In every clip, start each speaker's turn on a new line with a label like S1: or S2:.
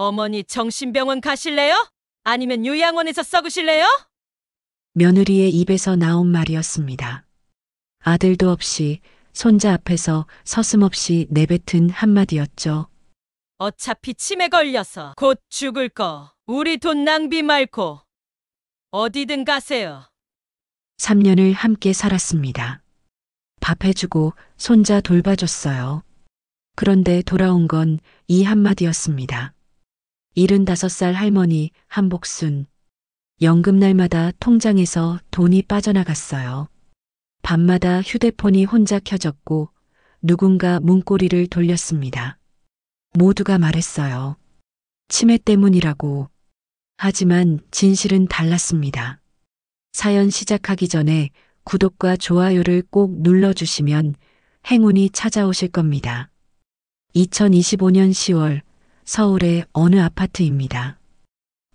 S1: 어머니 정신병원 가실래요? 아니면 요양원에서 썩으실래요?
S2: 며느리의 입에서 나온 말이었습니다. 아들도 없이 손자 앞에서 서슴없이 내뱉은 한마디였죠.
S1: 어차피 치매 걸려서 곧 죽을 거. 우리 돈 낭비 말고 어디든 가세요.
S2: 3년을 함께 살았습니다. 밥 해주고 손자 돌봐줬어요. 그런데 돌아온 건 이 한마디였습니다. 75살 할머니 한복순. 연금날마다 통장에서 돈이 빠져나갔어요. 밤마다 휴대폰이 혼자 켜졌고 누군가 문고리를 돌렸습니다. 모두가 말했어요. 치매 때문이라고. 하지만 진실은 달랐습니다. 사연 시작하기 전에 구독과 좋아요를 꼭 눌러주시면 행운이 찾아오실 겁니다. 2025년 10월 서울의 어느 아파트입니다.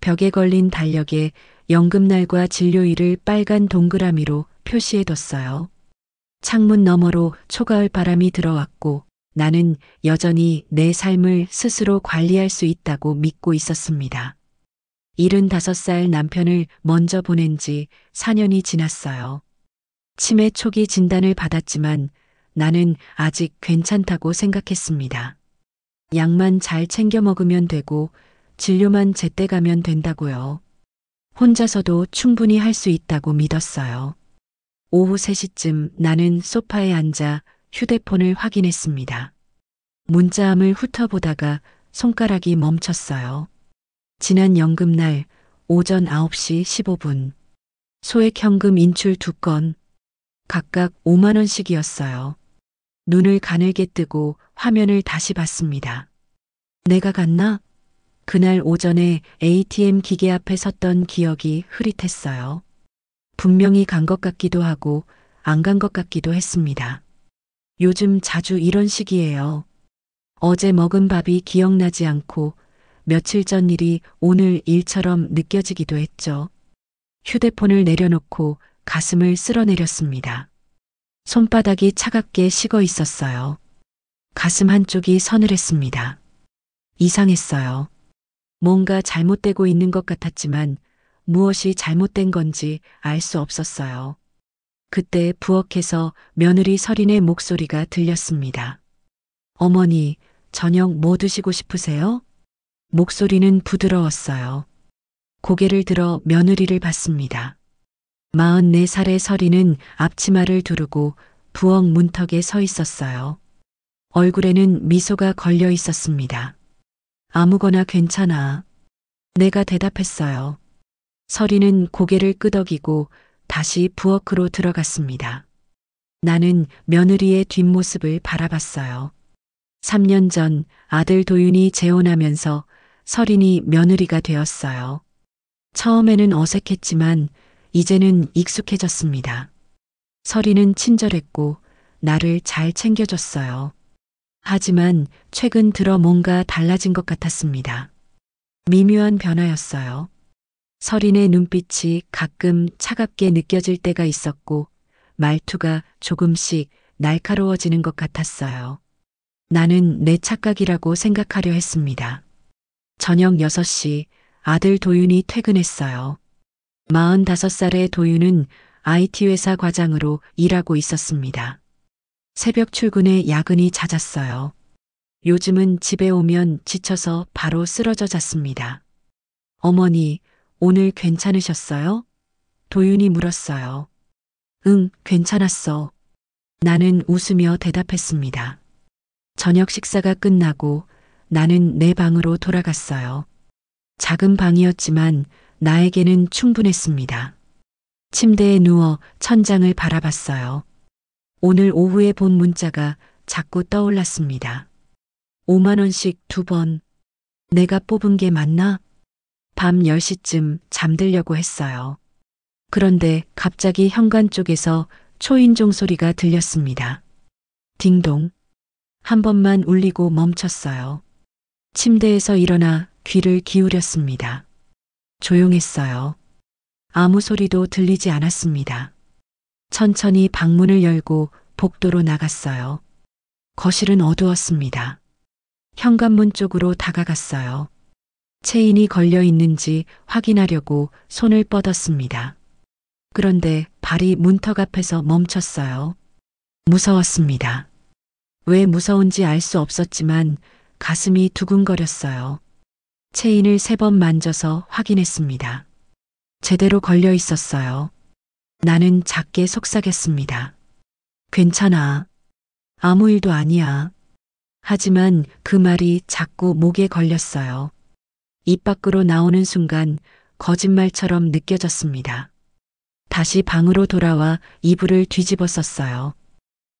S2: 벽에 걸린 달력에 연금날과 진료일을 빨간 동그라미로 표시해뒀어요. 창문 너머로 초가을 바람이 들어왔고 나는 여전히 내 삶을 스스로 관리할 수 있다고 믿고 있었습니다. 75살 남편을 먼저 보낸 지 4년이 지났어요. 치매 초기 진단을 받았지만 나는 아직 괜찮다고 생각했습니다. 약만 잘 챙겨 먹으면 되고 진료만 제때 가면 된다고요. 혼자서도 충분히 할 수 있다고 믿었어요. 오후 3시쯤 나는 소파에 앉아 휴대폰을 확인했습니다. 문자함을 훑어보다가 손가락이 멈췄어요. 지난 연금날 오전 9시 15분. 소액현금 인출 2건. 각각 5만 원씩이었어요. 눈을 가늘게 뜨고 화면을 다시 봤습니다. 내가 갔나? 그날 오전에 ATM 기계 앞에 섰던 기억이 흐릿했어요. 분명히 간 것 같기도 하고 안 간 것 같기도 했습니다. 요즘 자주 이런 식이에요. 어제 먹은 밥이 기억나지 않고 며칠 전 일이 오늘 일처럼 느껴지기도 했죠. 휴대폰을 내려놓고 가슴을 쓸어내렸습니다. 손바닥이 차갑게 식어 있었어요. 가슴 한쪽이 서늘했습니다. 이상했어요. 뭔가 잘못되고 있는 것 같았지만 무엇이 잘못된 건지 알 수 없었어요. 그때 부엌에서 며느리 서린의 목소리가 들렸습니다. 어머니, 저녁 뭐 드시고 싶으세요? 목소리는 부드러웠어요. 고개를 들어 며느리를 봤습니다. 44살의 서린은 앞치마를 두르고 부엌 문턱에 서 있었어요. 얼굴에는 미소가 걸려 있었습니다. 아무거나 괜찮아. 내가 대답했어요. 서린은 고개를 끄덕이고 다시 부엌으로 들어갔습니다. 나는 며느리의 뒷모습을 바라봤어요. 3년 전 아들 도윤이 재혼하면서 서린이 며느리가 되었어요. 처음에는 어색했지만 이제는 익숙해졌습니다. 서린은 친절했고 나를 잘 챙겨줬어요. 하지만 최근 들어 뭔가 달라진 것 같았습니다. 미묘한 변화였어요. 서린의 눈빛이 가끔 차갑게 느껴질 때가 있었고 말투가 조금씩 날카로워지는 것 같았어요. 나는 내 착각이라고 생각하려 했습니다. 저녁 6시 아들 도윤이 퇴근했어요. 45살의 도윤은 IT 회사 과장으로 일하고 있었습니다. 새벽 출근에 야근이 잦았어요. 요즘은 집에 오면 지쳐서 바로 쓰러져 잤습니다. 어머니, 오늘 괜찮으셨어요? 도윤이 물었어요. 응, 괜찮았어. 나는 웃으며 대답했습니다. 저녁 식사가 끝나고 나는 내 방으로 돌아갔어요. 작은 방이었지만 나에게는 충분했습니다. 침대에 누워 천장을 바라봤어요. 오늘 오후에 본 문자가 자꾸 떠올랐습니다. 5만 원씩 2번. 내가 뽑은 게 맞나? 밤 10시쯤 잠들려고 했어요. 그런데 갑자기 현관 쪽에서 초인종 소리가 들렸습니다. 딩동. 한 번만 울리고 멈췄어요. 침대에서 일어나 귀를 기울였습니다. 조용했어요. 아무 소리도 들리지 않았습니다. 천천히 방문을 열고 복도로 나갔어요. 거실은 어두웠습니다. 현관문 쪽으로 다가갔어요. 체인이 걸려 있는지 확인하려고 손을 뻗었습니다. 그런데 발이 문턱 앞에서 멈췄어요. 무서웠습니다. 왜 무서운지 알 수 없었지만 가슴이 두근거렸어요. 체인을 3번 만져서 확인했습니다. 제대로 걸려 있었어요. 나는 작게 속삭였습니다. 괜찮아. 아무 일도 아니야. 하지만 그 말이 자꾸 목에 걸렸어요. 입 밖으로 나오는 순간 거짓말처럼 느껴졌습니다. 다시 방으로 돌아와 이불을 뒤집어 썼어요.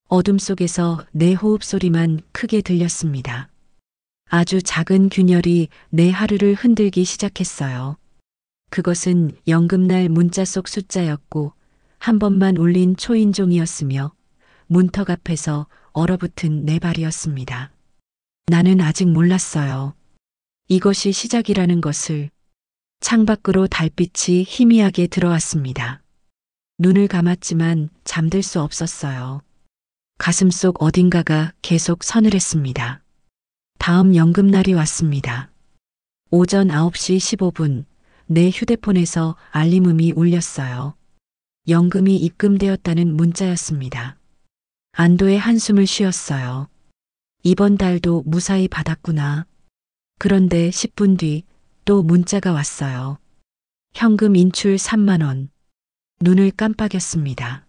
S2: 어둠 속에서 내 호흡 소리만 크게 들렸습니다. 아주 작은 균열이 내 하루를 흔들기 시작했어요. 그것은 연금날 문자 속 숫자였고 한 번만 울린 초인종이었으며 문턱 앞에서 얼어붙은 내 발이었습니다. 나는 아직 몰랐어요. 이것이 시작이라는 것을. 창밖으로 달빛이 희미하게 들어왔습니다. 눈을 감았지만 잠들 수 없었어요. 가슴속 어딘가가 계속 서늘했습니다. 다음 연금날이 왔습니다. 오전 9시 15분 내 휴대폰에서 알림음이 울렸어요. 연금이 입금되었다는 문자였습니다. 안도의 한숨을 쉬었어요. 이번 달도 무사히 받았구나. 그런데 10분 뒤 또 문자가 왔어요. 현금 인출 3만 원. 눈을 깜빡였습니다.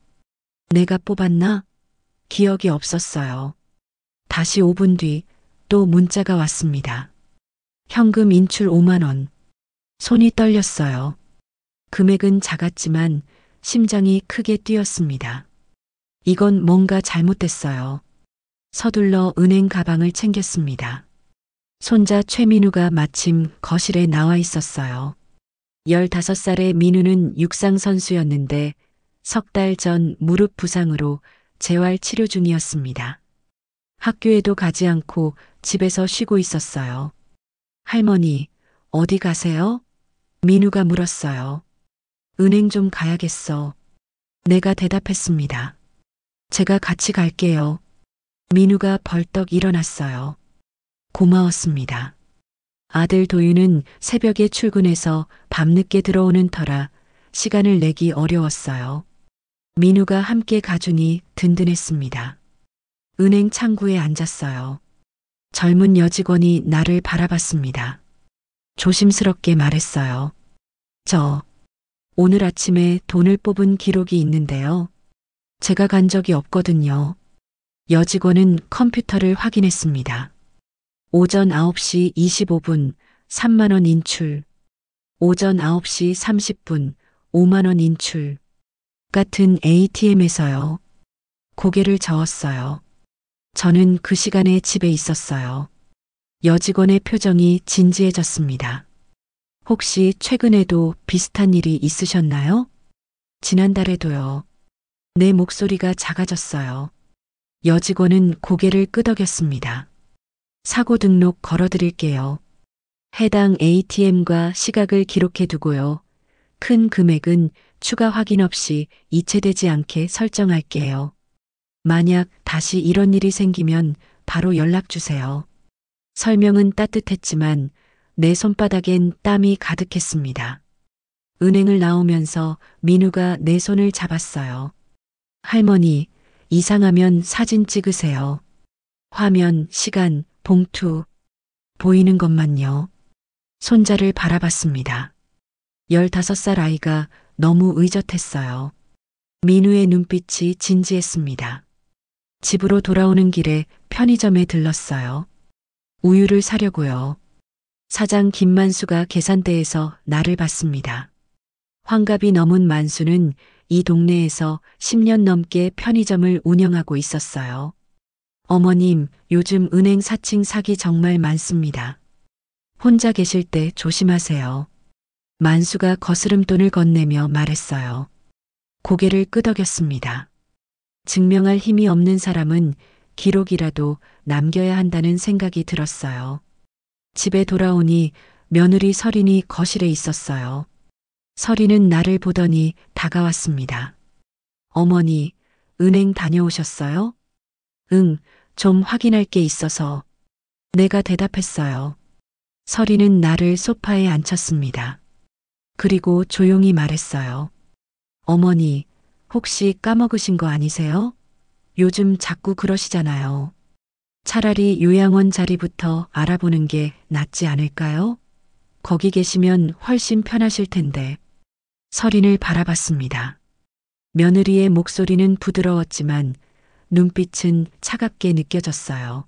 S2: 내가 뽑았나? 기억이 없었어요. 다시 5분 뒤 또 문자가 왔습니다. 현금 인출 5만 원. 손이 떨렸어요. 금액은 작았지만 심장이 크게 뛰었습니다. 이건 뭔가 잘못됐어요. 서둘러 은행 가방을 챙겼습니다. 손자 최민우가 마침 거실에 나와 있었어요. 15살의 민우는 육상 선수였는데 3달 전 무릎 부상으로 재활 치료 중이었습니다. 학교에도 가지 않고 집에서 쉬고 있었어요. 할머니, 어디 가세요? 민우가 물었어요. 은행 좀 가야겠어. 내가 대답했습니다. 제가 같이 갈게요. 민우가 벌떡 일어났어요. 고마웠습니다. 아들 도윤은 새벽에 출근해서 밤늦게 들어오는 터라 시간을 내기 어려웠어요. 민우가 함께 가주니 든든했습니다. 은행 창구에 앉았어요. 젊은 여직원이 나를 바라봤습니다. 조심스럽게 말했어요. 저 오늘 아침에 돈을 뽑은 기록이 있는데요. 제가 간 적이 없거든요. 여직원은 컴퓨터를 확인했습니다. 오전 9시 25분 3만 원 인출. 오전 9시 30분 5만 원 인출. 같은 ATM에서요. 고개를 저었어요. 저는 그 시간에 집에 있었어요. 여직원의 표정이 진지해졌습니다. 혹시 최근에도 비슷한 일이 있으셨나요? 지난달에도요. 내 목소리가 작아졌어요. 여직원은 고개를 끄덕였습니다. 사고 등록 걸어드릴게요. 해당 ATM과 시각을 기록해 두고요. 큰 금액은 추가 확인 없이 이체되지 않게 설정할게요. 만약 다시 이런 일이 생기면 바로 연락 주세요. 설명은 따뜻했지만 내 손바닥엔 땀이 가득했습니다. 은행을 나오면서 민우가 내 손을 잡았어요. 할머니, 이상하면 사진 찍으세요. 화면, 시간, 봉투, 보이는 것만요. 손자를 바라봤습니다. 15살 아이가 너무 의젓했어요. 민우의 눈빛이 진지했습니다. 집으로 돌아오는 길에 편의점에 들렀어요. 우유를 사려고요. 사장 김만수가 계산대에서 나를 봤습니다. 환갑이 넘은 만수는 이 동네에서 10년 넘게 편의점을 운영하고 있었어요. 어머님, 요즘 은행 사칭 사기 정말 많습니다. 혼자 계실 때 조심하세요. 만수가 거스름돈을 건네며 말했어요. 고개를 끄덕였습니다. 증명할 힘이 없는 사람은 기록이라도 남겨야 한다는 생각이 들었어요. 집에 돌아오니 며느리 설인이 거실에 있었어요. 설인은 나를 보더니 다가왔습니다. 어머니, 은행 다녀오셨어요? 응, 좀 확인할 게 있어서. 내가 대답했어요. 서리는 나를 소파에 앉혔습니다. 그리고 조용히 말했어요. 어머니, 혹시 까먹으신 거 아니세요? 요즘 자꾸 그러시잖아요. 차라리 요양원 자리부터 알아보는 게 낫지 않을까요? 거기 계시면 훨씬 편하실 텐데. 서린을 바라봤습니다. 며느리의 목소리는 부드러웠지만 눈빛은 차갑게 느껴졌어요.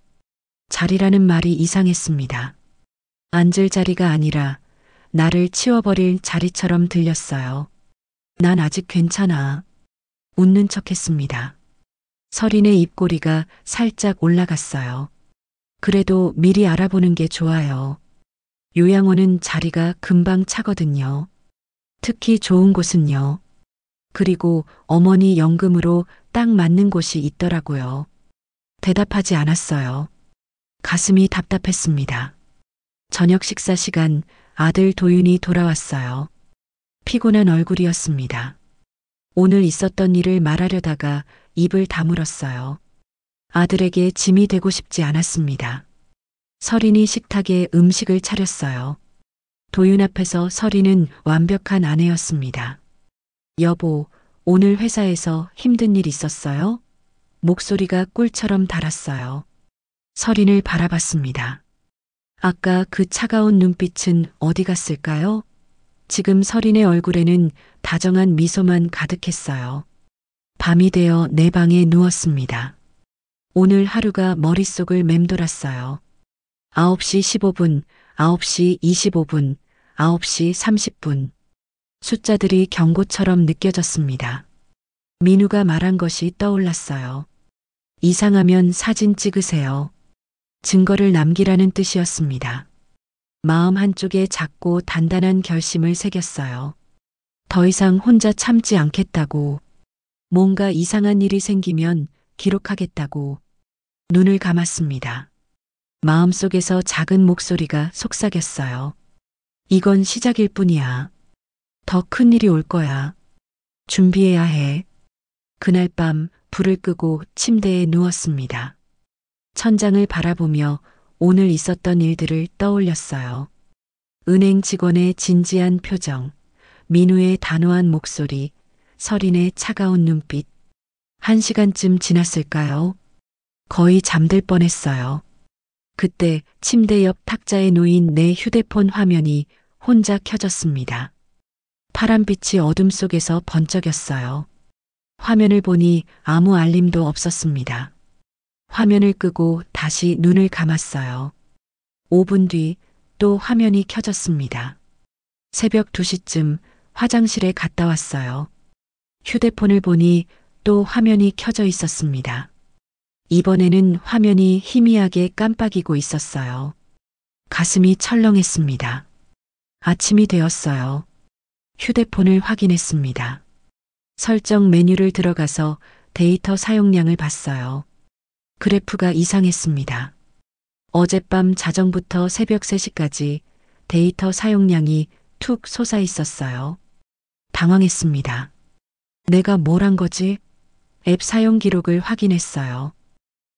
S2: 자리라는 말이 이상했습니다. 앉을 자리가 아니라 나를 치워버릴 자리처럼 들렸어요. 난 아직 괜찮아. 웃는 척 했습니다. 서린의 입꼬리가 살짝 올라갔어요. 그래도 미리 알아보는 게 좋아요. 요양원은 자리가 금방 차거든요. 특히 좋은 곳은요. 그리고 어머니 연금으로 딱 맞는 곳이 있더라고요. 대답하지 않았어요. 가슴이 답답했습니다. 저녁 식사 시간 아들 도윤이 돌아왔어요. 피곤한 얼굴이었습니다. 오늘 있었던 일을 말하려다가 입을 다물었어요. 아들에게 짐이 되고 싶지 않았습니다. 서린이 식탁에 음식을 차렸어요. 도윤 앞에서 서린은 완벽한 아내였습니다. 여보, 오늘 회사에서 힘든 일 있었어요? 목소리가 꿀처럼 달았어요. 서린을 바라봤습니다. 아까 그 차가운 눈빛은 어디 갔을까요? 지금 서린의 얼굴에는 다정한 미소만 가득했어요. 밤이 되어 내 방에 누웠습니다. 오늘 하루가 머릿속을 맴돌았어요. 9시 15분, 9시 25분, 9시 30분. 숫자들이 경고처럼 느껴졌습니다. 민우가 말한 것이 떠올랐어요. 이상하면 사진 찍으세요. 증거를 남기라는 뜻이었습니다. 마음 한쪽에 작고 단단한 결심을 새겼어요. 더 이상 혼자 참지 않겠다고. 뭔가 이상한 일이 생기면 기록하겠다고. 눈을 감았습니다. 마음속에서 작은 목소리가 속삭였어요. 이건 시작일 뿐이야. 더 큰 일이 올 거야. 준비해야 해. 그날 밤 불을 끄고 침대에 누웠습니다. 천장을 바라보며 오늘 있었던 일들을 떠올렸어요. 은행 직원의 진지한 표정, 민우의 단호한 목소리, 서린의 차가운 눈빛. 1시간쯤 지났을까요? 거의 잠들 뻔했어요. 그때 침대 옆 탁자에 놓인 내 휴대폰 화면이 혼자 켜졌습니다. 파란빛이 어둠 속에서 번쩍였어요. 화면을 보니 아무 알림도 없었습니다. 화면을 끄고 다시 눈을 감았어요. 5분 뒤 또 화면이 켜졌습니다. 새벽 2시쯤 화장실에 갔다 왔어요. 휴대폰을 보니 또 화면이 켜져 있었습니다. 이번에는 화면이 희미하게 깜빡이고 있었어요. 가슴이 철렁했습니다. 아침이 되었어요. 휴대폰을 확인했습니다. 설정 메뉴를 들어가서 데이터 사용량을 봤어요. 그래프가 이상했습니다. 어젯밤 자정부터 새벽 3시까지 데이터 사용량이 툭 솟아 있었어요. 당황했습니다. 내가 뭘 한 거지? 앱 사용 기록을 확인했어요.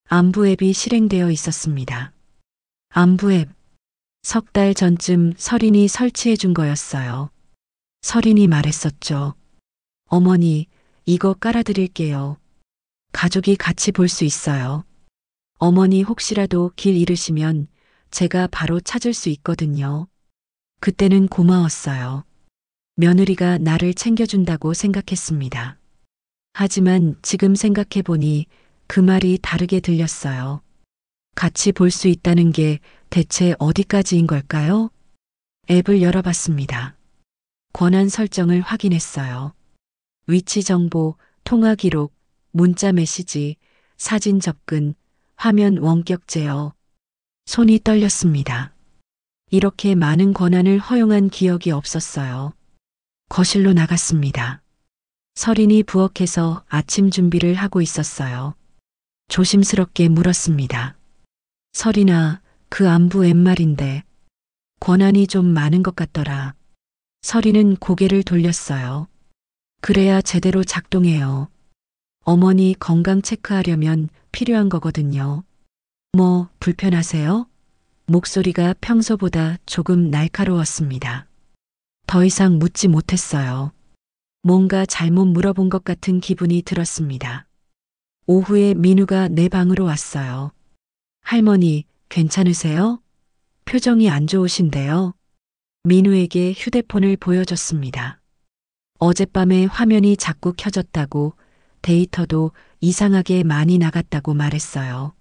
S2: 안부 앱이 실행되어 있었습니다. 안부 앱. 석 달 전쯤 서린이 설치해 준 거였어요. 서린이 말했었죠. 어머니, 이거 깔아드릴게요. 가족이 같이 볼 수 있어요. 어머니 혹시라도 길 잃으시면 제가 바로 찾을 수 있거든요. 그때는 고마웠어요. 며느리가 나를 챙겨준다고 생각했습니다. 하지만 지금 생각해보니 그 말이 다르게 들렸어요. 같이 볼 수 있다는 게 대체 어디까지인 걸까요? 앱을 열어봤습니다. 권한 설정을 확인했어요. 위치 정보, 통화 기록, 문자 메시지, 사진 접근, 화면 원격 제어. 손이 떨렸습니다. 이렇게 많은 권한을 허용한 기억이 없었어요. 거실로 나갔습니다. 서린이 부엌에서 아침 준비를 하고 있었어요. 조심스럽게 물었습니다. 서린아, 그 안부 앱 말인데 권한이 좀 많은 것 같더라. 서린은 고개를 돌렸어요. 그래야 제대로 작동해요. 어머니 건강 체크하려면 필요한 거거든요. 뭐 불편하세요? 목소리가 평소보다 조금 날카로웠습니다. 더 이상 묻지 못했어요. 뭔가 잘못 물어본 것 같은 기분이 들었습니다. 오후에 민우가 내 방으로 왔어요. 할머니, 괜찮으세요? 표정이 안 좋으신데요. 민우에게 휴대폰을 보여줬습니다. 어젯밤에 화면이 자꾸 켜졌다고, 데이터도 이상하게 많이 나갔다고 말했어요.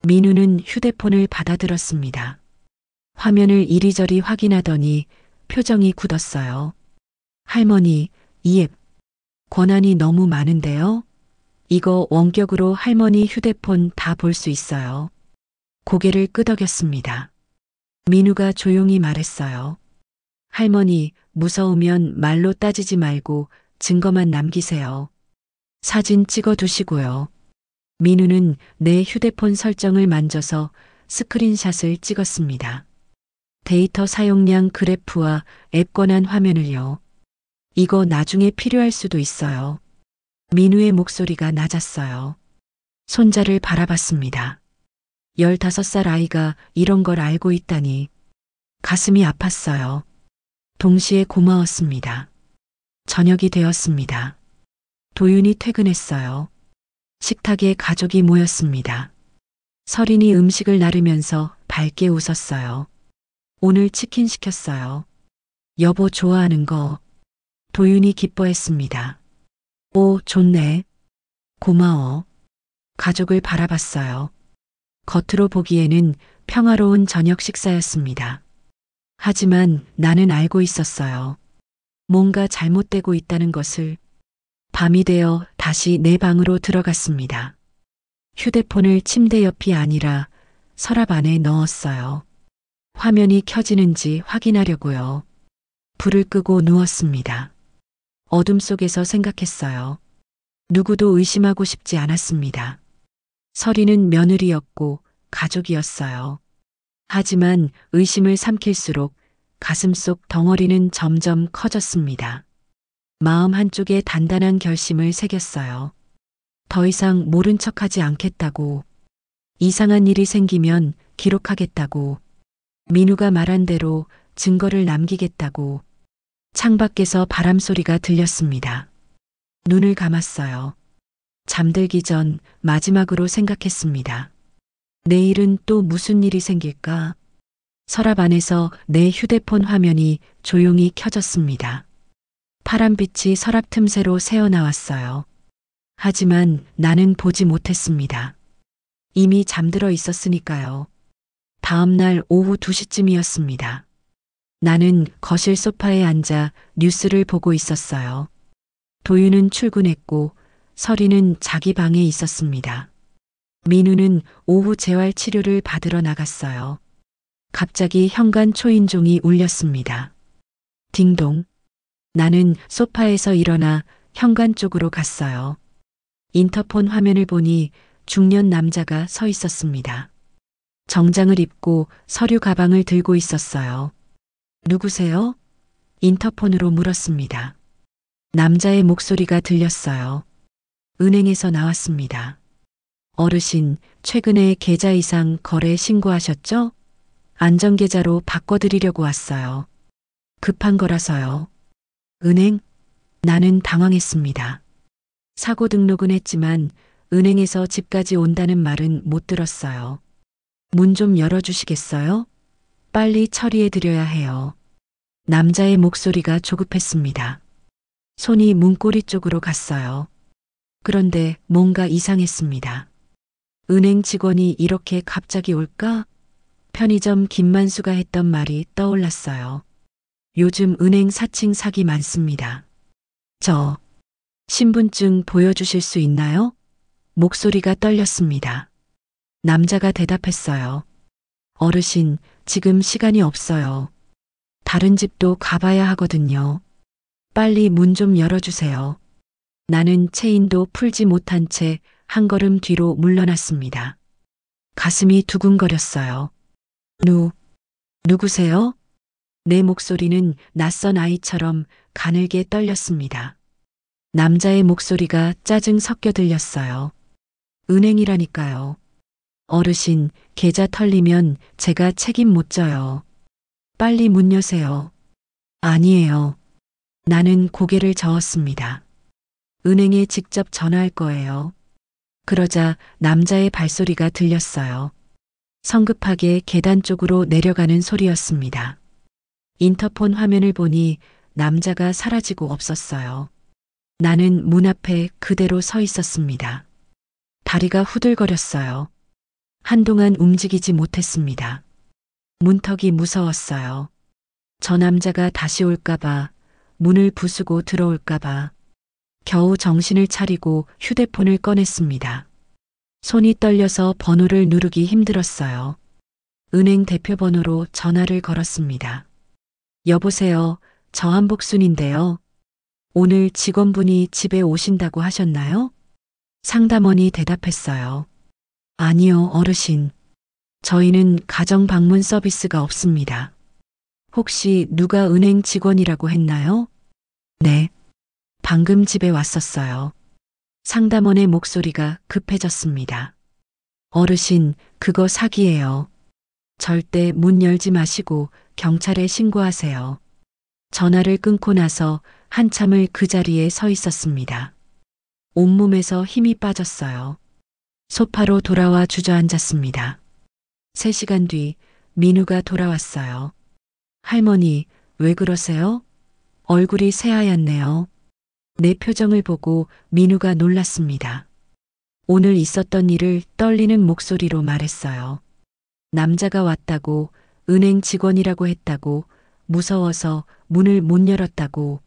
S2: 민우는 휴대폰을 받아들었습니다. 화면을 이리저리 확인하더니 표정이 굳었어요. 할머니, 이 앱 권한이 너무 많은데요? 이거 원격으로 할머니 휴대폰 다 볼 수 있어요. 고개를 끄덕였습니다. 민우가 조용히 말했어요. 할머니, 무서우면 말로 따지지 말고 증거만 남기세요. 사진 찍어 두시고요. 민우는 내 휴대폰 설정을 만져서 스크린샷을 찍었습니다. 데이터 사용량 그래프와 앱 권한 화면을요. 이거 나중에 필요할 수도 있어요. 민우의 목소리가 낮았어요. 손자를 바라봤습니다. 15살 아이가 이런 걸 알고 있다니. 가슴이 아팠어요. 동시에 고마웠습니다. 저녁이 되었습니다. 도윤이 퇴근했어요. 식탁에 가족이 모였습니다. 설인이 음식을 나르면서 밝게 웃었어요. 오늘 치킨 시켰어요. 여보 좋아하는 거. 도윤이 기뻐했습니다. 오, 좋네. 고마워. 가족을 바라봤어요. 겉으로 보기에는 평화로운 저녁 식사였습니다. 하지만 나는 알고 있었어요. 뭔가 잘못되고 있다는 것을. 밤이 되어 다시 내 방으로 들어갔습니다. 휴대폰을 침대 옆이 아니라 서랍 안에 넣었어요. 화면이 켜지는지 확인하려고요. 불을 끄고 누웠습니다. 어둠 속에서 생각했어요. 누구도 의심하고 싶지 않았습니다. 설이는 며느리였고 가족이었어요. 하지만 의심을 삼킬수록 가슴속 덩어리는 점점 커졌습니다. 마음 한쪽에 단단한 결심을 새겼어요. 더 이상 모른 척하지 않겠다고. 이상한 일이 생기면 기록하겠다고. 민우가 말한 대로 증거를 남기겠다고. 창밖에서 바람 소리가 들렸습니다. 눈을 감았어요. 잠들기 전 마지막으로 생각했습니다. 내일은 또 무슨 일이 생길까? 서랍 안에서 내 휴대폰 화면이 조용히 켜졌습니다. 파란빛이 서랍 틈새로 새어나왔어요. 하지만 나는 보지 못했습니다. 이미 잠들어 있었으니까요. 다음 날 오후 2시쯤이었습니다. 나는 거실 소파에 앉아 뉴스를 보고 있었어요. 도윤은 출근했고 설이는 자기 방에 있었습니다. 민우는 오후 재활 치료를 받으러 나갔어요. 갑자기 현관 초인종이 울렸습니다. 딩동. 나는 소파에서 일어나 현관 쪽으로 갔어요. 인터폰 화면을 보니 중년 남자가 서 있었습니다. 정장을 입고 서류 가방을 들고 있었어요. 누구세요? 인터폰으로 물었습니다. 남자의 목소리가 들렸어요. 은행에서 나왔습니다. 어르신, 최근에 계좌 이상 거래 신고하셨죠? 안전계좌로 바꿔드리려고 왔어요. 급한 거라서요. 은행? 나는 당황했습니다. 사고 등록은 했지만 은행에서 집까지 온다는 말은 못 들었어요. 문 좀 열어주시겠어요? 빨리 처리해드려야 해요. 남자의 목소리가 조급했습니다. 손이 문고리 쪽으로 갔어요. 그런데 뭔가 이상했습니다. 은행 직원이 이렇게 갑자기 올까? 편의점 김만수가 했던 말이 떠올랐어요. 요즘 은행 사칭 사기 많습니다. 저 신분증 보여주실 수 있나요? 목소리가 떨렸습니다. 남자가 대답했어요. 어르신, 지금 시간이 없어요. 다른 집도 가봐야 하거든요. 빨리 문 좀 열어주세요. 나는 체인도 풀지 못한 채 한 걸음 뒤로 물러났습니다. 가슴이 두근거렸어요. 누구세요? 내 목소리는 낯선 아이처럼 가늘게 떨렸습니다. 남자의 목소리가 짜증 섞여 들렸어요. 은행이라니까요. 어르신, 계좌 털리면 제가 책임 못 져요. 빨리 문 여세요. 아니에요. 나는 고개를 저었습니다. 은행에 직접 전화할 거예요. 그러자 남자의 발소리가 들렸어요. 성급하게 계단 쪽으로 내려가는 소리였습니다. 인터폰 화면을 보니 남자가 사라지고 없었어요. 나는 문 앞에 그대로 서 있었습니다. 다리가 후들거렸어요. 한동안 움직이지 못했습니다. 문턱이 무서웠어요. 저 남자가 다시 올까봐, 문을 부수고 들어올까봐. 겨우 정신을 차리고 휴대폰을 꺼냈습니다. 손이 떨려서 번호를 누르기 힘들었어요. 은행 대표 번호로 전화를 걸었습니다. 여보세요, 저 한복순인데요. 오늘 직원분이 집에 오신다고 하셨나요? 상담원이 대답했어요. 아니요, 어르신. 저희는 가정 방문 서비스가 없습니다. 혹시 누가 은행 직원이라고 했나요? 네. 방금 집에 왔었어요. 상담원의 목소리가 급해졌습니다. 어르신, 그거 사기예요. 절대 문 열지 마시고 경찰에 신고하세요. 전화를 끊고 나서 한참을 그 자리에 서 있었습니다. 온몸에서 힘이 빠졌어요. 소파로 돌아와 주저앉았습니다. 3시간 뒤 민우가 돌아왔어요. 할머니, 왜 그러세요? 얼굴이 새하얗네요. 내 표정을 보고 민우가 놀랐습니다. 오늘 있었던 일을 떨리는 목소리로 말했어요. 남자가 왔다고, 은행 직원이라고 했다고, 무서워서 문을 못 열었다고.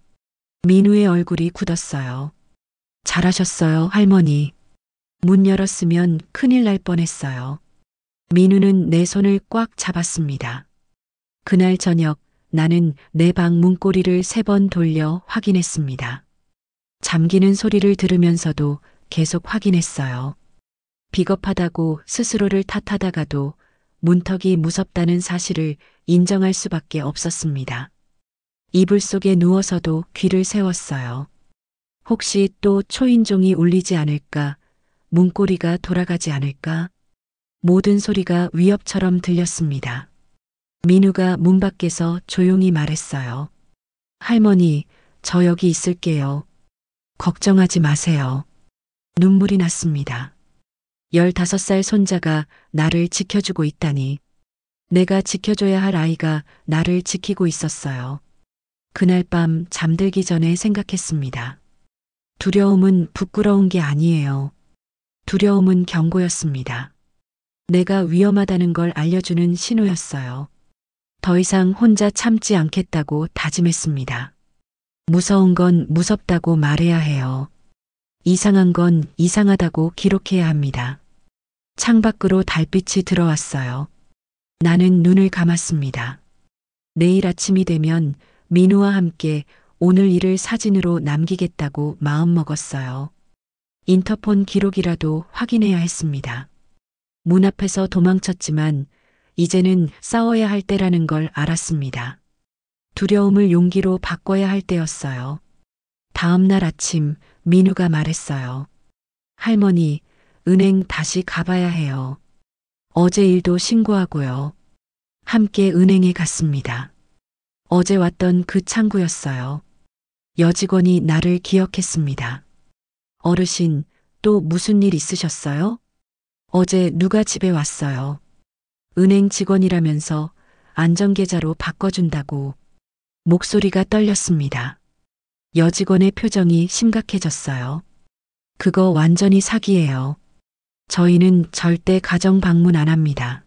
S2: 민우의 얼굴이 굳었어요. 잘하셨어요, 할머니. 문 열었으면 큰일 날 뻔했어요. 민우는 내 손을 꽉 잡았습니다. 그날 저녁 나는 내 방 문고리를 3번 돌려 확인했습니다. 잠기는 소리를 들으면서도 계속 확인했어요. 비겁하다고 스스로를 탓하다가도 문턱이 무섭다는 사실을 인정할 수밖에 없었습니다. 이불 속에 누워서도 귀를 세웠어요. 혹시 또 초인종이 울리지 않을까? 문고리가 돌아가지 않을까? 모든 소리가 위협처럼 들렸습니다. 민우가 문 밖에서 조용히 말했어요. 할머니, 저 여기 있을게요. 걱정하지 마세요. 눈물이 났습니다. 15살 손자가 나를 지켜주고 있다니. 내가 지켜줘야 할 아이가 나를 지키고 있었어요. 그날 밤 잠들기 전에 생각했습니다. 두려움은 부끄러운 게 아니에요. 두려움은 경고였습니다. 내가 위험하다는 걸 알려주는 신호였어요. 더 이상 혼자 참지 않겠다고 다짐했습니다. 무서운 건 무섭다고 말해야 해요. 이상한 건 이상하다고 기록해야 합니다. 창밖으로 달빛이 들어왔어요. 나는 눈을 감았습니다. 내일 아침이 되면 민우와 함께 오늘 일을 사진으로 남기겠다고 마음먹었어요. 인터폰 기록이라도 확인해야 했습니다. 문 앞에서 도망쳤지만 이제는 싸워야 할 때라는 걸 알았습니다. 두려움을 용기로 바꿔야 할 때였어요. 다음 날 아침 민우가 말했어요. 할머니, 은행 다시 가봐야 해요. 어제 일도 신고하고요. 함께 은행에 갔습니다. 어제 왔던 그 창구였어요. 여직원이 나를 기억했습니다. 어르신, 또 무슨 일 있으셨어요? 어제 누가 집에 왔어요. 은행 직원이라면서 안전계좌로 바꿔준다고. 목소리가 떨렸습니다. 여직원의 표정이 심각해졌어요. 그거 완전히 사기예요. 저희는 절대 가정 방문 안 합니다.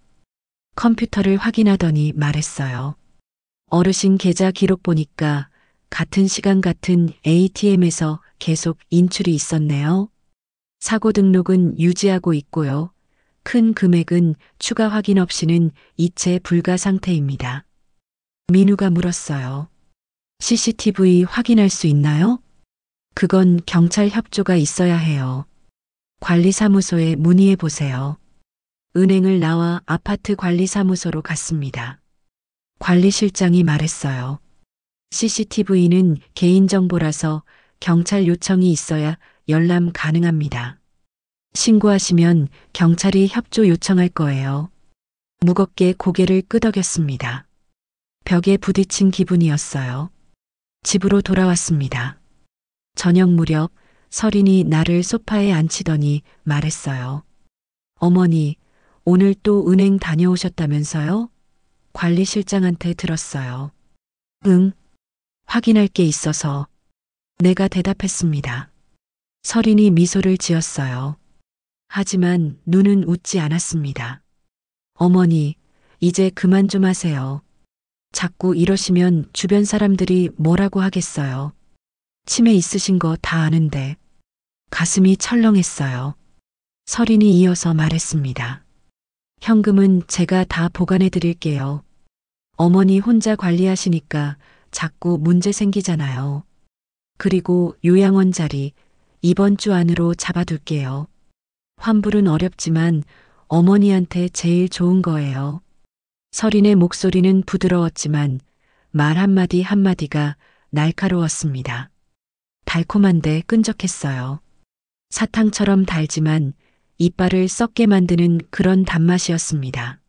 S2: 컴퓨터를 확인하더니 말했어요. 어르신 계좌 기록 보니까 같은 시간 같은 ATM에서 계속 인출이 있었네요. 사고 등록은 유지하고 있고요. 큰 금액은 추가 확인 없이는 이체 불가 상태입니다. 민우가 물었어요. CCTV 확인할 수 있나요? 그건 경찰 협조가 있어야 해요. 관리사무소에 문의해 보세요. 은행을 나와 아파트 관리사무소로 갔습니다. 관리실장이 말했어요. CCTV는 개인정보라서 경찰 요청이 있어야 열람 가능합니다. 신고하시면 경찰이 협조 요청할 거예요. 무겁게 고개를 끄덕였습니다. 벽에 부딪힌 기분이었어요. 집으로 돌아왔습니다. 저녁 무렵 설인이 나를 소파에 앉히더니 말했어요. 어머니, 오늘 또 은행 다녀오셨다면서요? 관리실장한테 들었어요. 응, 확인할 게 있어서. 내가 대답했습니다. 설인이 미소를 지었어요. 하지만 눈은 웃지 않았습니다. 어머니, 이제 그만 좀 하세요. 자꾸 이러시면 주변 사람들이 뭐라고 하겠어요. 치매 있으신 거 다 아는데. 가슴이 철렁했어요. 설인이 이어서 말했습니다. 현금은 제가 다 보관해 드릴게요. 어머니 혼자 관리하시니까 자꾸 문제 생기잖아요. 그리고 요양원 자리 이번 주 안으로 잡아둘게요. 환불은 어렵지만 어머니한테 제일 좋은 거예요. 설인의 목소리는 부드러웠지만 말 한마디 한마디가 날카로웠습니다. 달콤한데 끈적했어요. 사탕처럼 달지만 이빨을 썩게 만드는 그런 단맛이었습니다.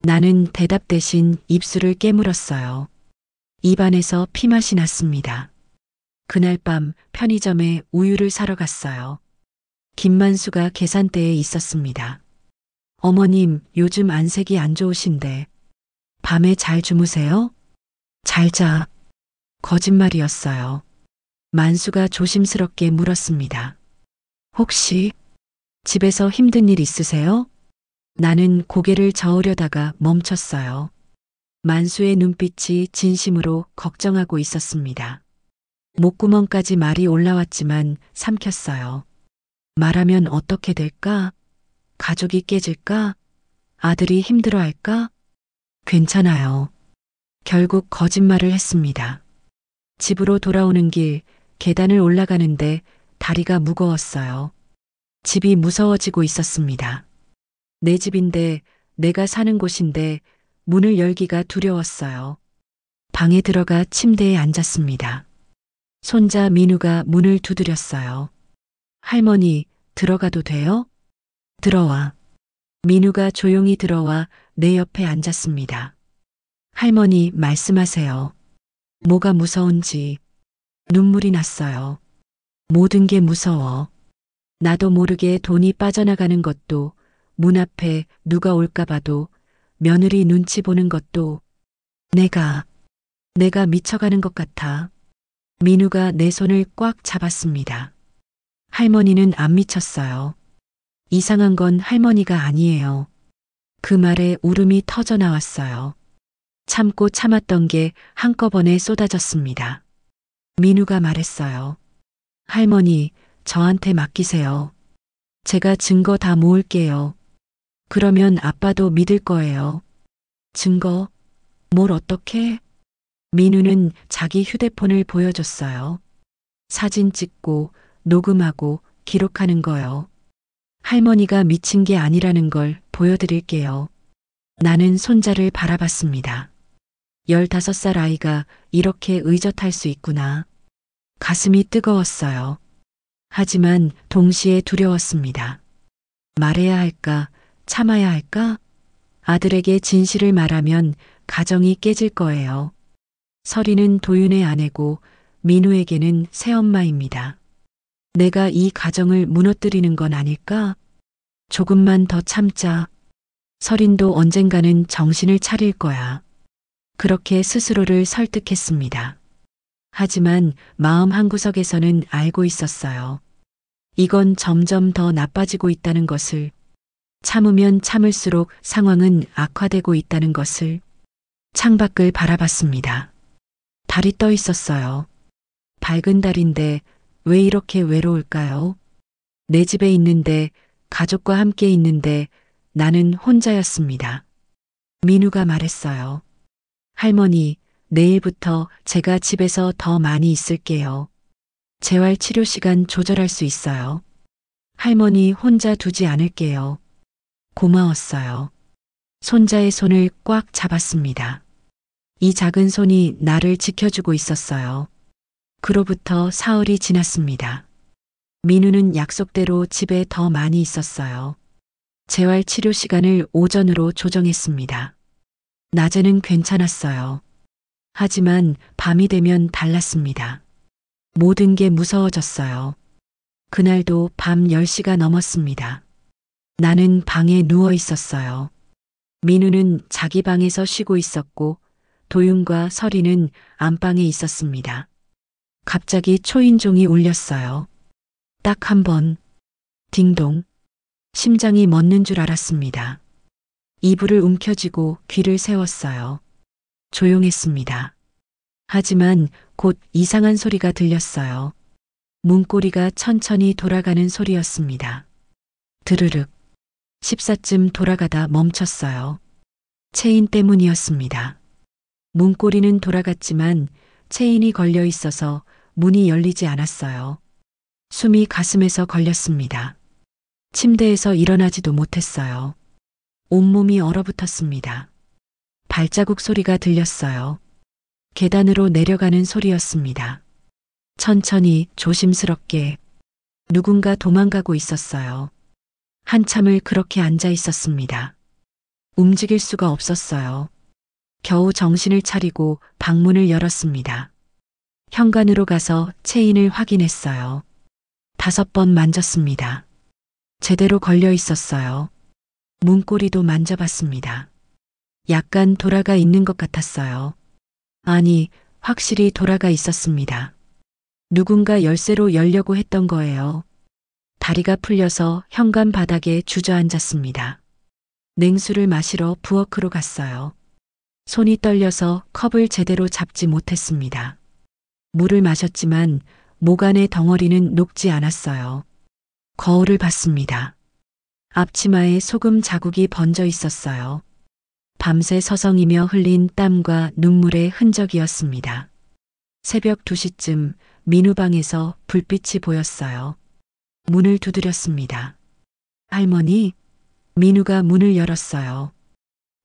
S2: 나는 대답 대신 입술을 깨물었어요. 입안에서 피맛이 났습니다. 그날 밤 편의점에 우유를 사러 갔어요. 김만수가 계산대에 있었습니다. 어머님, 요즘 안색이 안 좋으신데 밤에 잘 주무세요? 잘 자. 거짓말이었어요. 만수가 조심스럽게 물었습니다. 혹시 집에서 힘든 일 있으세요? 나는 고개를 저으려다가 멈췄어요. 만수의 눈빛이 진심으로 걱정하고 있었습니다. 목구멍까지 말이 올라왔지만 삼켰어요. 말하면 어떻게 될까? 가족이 깨질까? 아들이 힘들어할까? 괜찮아요. 결국 거짓말을 했습니다. 집으로 돌아오는 길 계단을 올라가는데 다리가 무거웠어요. 집이 무서워지고 있었습니다. 내 집인데 내가 사는 곳인데 문을 열기가 두려웠어요. 방에 들어가 침대에 앉았습니다. 손자 민우가 문을 두드렸어요. 할머니, 들어가도 돼요? 들어와. 민우가 조용히 들어와 내 옆에 앉았습니다. 할머니, 말씀하세요. 뭐가 무서운지. 눈물이 났어요. 모든 게 무서워. 나도 모르게 돈이 빠져나가는 것도, 문 앞에 누가 올까 봐도, 며느리 눈치 보는 것도, 내가 미쳐가는 것 같아. 민우가 내 손을 꽉 잡았습니다. 할머니는 안 미쳤어요. 이상한 건 할머니가 아니에요. 그 말에 울음이 터져 나왔어요. 참고 참았던 게 한꺼번에 쏟아졌습니다. 민우가 말했어요. 할머니, 저한테 맡기세요. 제가 증거 다 모을게요. 그러면 아빠도 믿을 거예요. 증거? 뭘 어떻게? 민우는 자기 휴대폰을 보여줬어요. 사진 찍고 녹음하고 기록하는 거요. 할머니가 미친 게 아니라는 걸 보여드릴게요. 나는 손자를 바라봤습니다. 15살 아이가 이렇게 의젓할 수 있구나. 가슴이 뜨거웠어요. 하지만 동시에 두려웠습니다. 말해야 할까, 참아야 할까? 아들에게 진실을 말하면 가정이 깨질 거예요. 설이는 도윤의 아내고 민우에게는 새엄마입니다. 내가 이 가정을 무너뜨리는 건 아닐까? 조금만 더 참자. 설인도 언젠가는 정신을 차릴 거야. 그렇게 스스로를 설득했습니다. 하지만 마음 한구석에서는 알고 있었어요. 이건 점점 더 나빠지고 있다는 것을, 참으면 참을수록 상황은 악화되고 있다는 것을. 창밖을 바라봤습니다. 달이 떠 있었어요. 밝은 달인데 왜 이렇게 외로울까요? 내 집에 있는데, 가족과 함께 있는데 나는 혼자였습니다. 민우가 말했어요. 할머니, 내일부터 제가 집에서 더 많이 있을게요. 재활 치료 시간 조절할 수 있어요. 할머니 혼자 두지 않을게요. 고마웠어요. 손자의 손을 꽉 잡았습니다. 이 작은 손이 나를 지켜주고 있었어요. 그로부터 사흘이 지났습니다. 민우는 약속대로 집에 더 많이 있었어요. 재활 치료 시간을 오전으로 조정했습니다. 낮에는 괜찮았어요. 하지만 밤이 되면 달랐습니다. 모든 게 무서워졌어요. 그날도 밤 10시가 넘었습니다. 나는 방에 누워 있었어요. 민우는 자기 방에서 쉬고 있었고 도윤과 설이는 안방에 있었습니다. 갑자기 초인종이 울렸어요. 딱 한 번. 딩동. 심장이 멎는 줄 알았습니다. 이불을 움켜쥐고 귀를 세웠어요. 조용했습니다. 하지만 곧 이상한 소리가 들렸어요. 문고리가 천천히 돌아가는 소리였습니다. 드르륵. 14쯤 돌아가다 멈췄어요. 체인 때문이었습니다. 문고리는 돌아갔지만 체인이 걸려 있어서 문이 열리지 않았어요. 숨이 가슴에서 걸렸습니다. 침대에서 일어나지도 못했어요. 온몸이 얼어붙었습니다. 발자국 소리가 들렸어요. 계단으로 내려가는 소리였습니다. 천천히 조심스럽게 누군가 도망가고 있었어요. 한참을 그렇게 앉아 있었습니다. 움직일 수가 없었어요. 겨우 정신을 차리고 방문을 열었습니다. 현관으로 가서 체인을 확인했어요. 5번 만졌습니다. 제대로 걸려 있었어요. 문고리도 만져봤습니다. 약간 돌아가 있는 것 같았어요. 아니, 확실히 돌아가 있었습니다. 누군가 열쇠로 열려고 했던 거예요. 다리가 풀려서 현관 바닥에 주저앉았습니다. 냉수를 마시러 부엌으로 갔어요. 손이 떨려서 컵을 제대로 잡지 못했습니다. 물을 마셨지만 목 안의 덩어리는 녹지 않았어요. 거울을 봤습니다. 앞치마에 소금 자국이 번져 있었어요. 밤새 서성이며 흘린 땀과 눈물의 흔적이었습니다. 새벽 2시쯤 민우 방에서 불빛이 보였어요. 문을 두드렸습니다. 할머니, 민우가 문을 열었어요.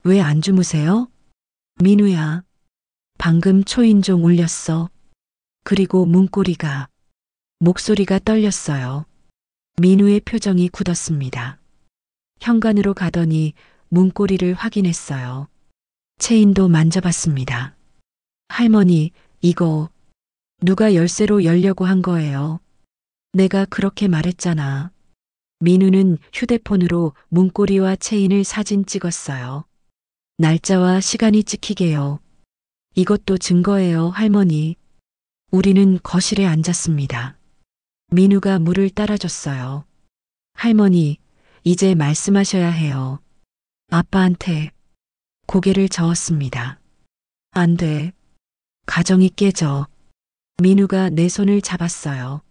S2: 왜 안 주무세요? 민우야, 방금 초인종 울렸어. 그리고 문고리가, 목소리가 떨렸어요. 민우의 표정이 굳었습니다. 현관으로 가더니 문고리를 확인했어요. 체인도 만져봤습니다. 할머니, 이거 누가 열쇠로 열려고 한 거예요? 내가 그렇게 말했잖아. 민우는 휴대폰으로 문고리와 체인을 사진 찍었어요. 날짜와 시간이 찍히게요. 이것도 증거예요, 할머니. 우리는 거실에 앉았습니다. 민우가 물을 따라줬어요. 할머니, 이제 말씀하셔야 해요. 아빠한테 고개를 저었습니다. 안 돼. 가정이 깨져. 민우가 내 손을 잡았어요.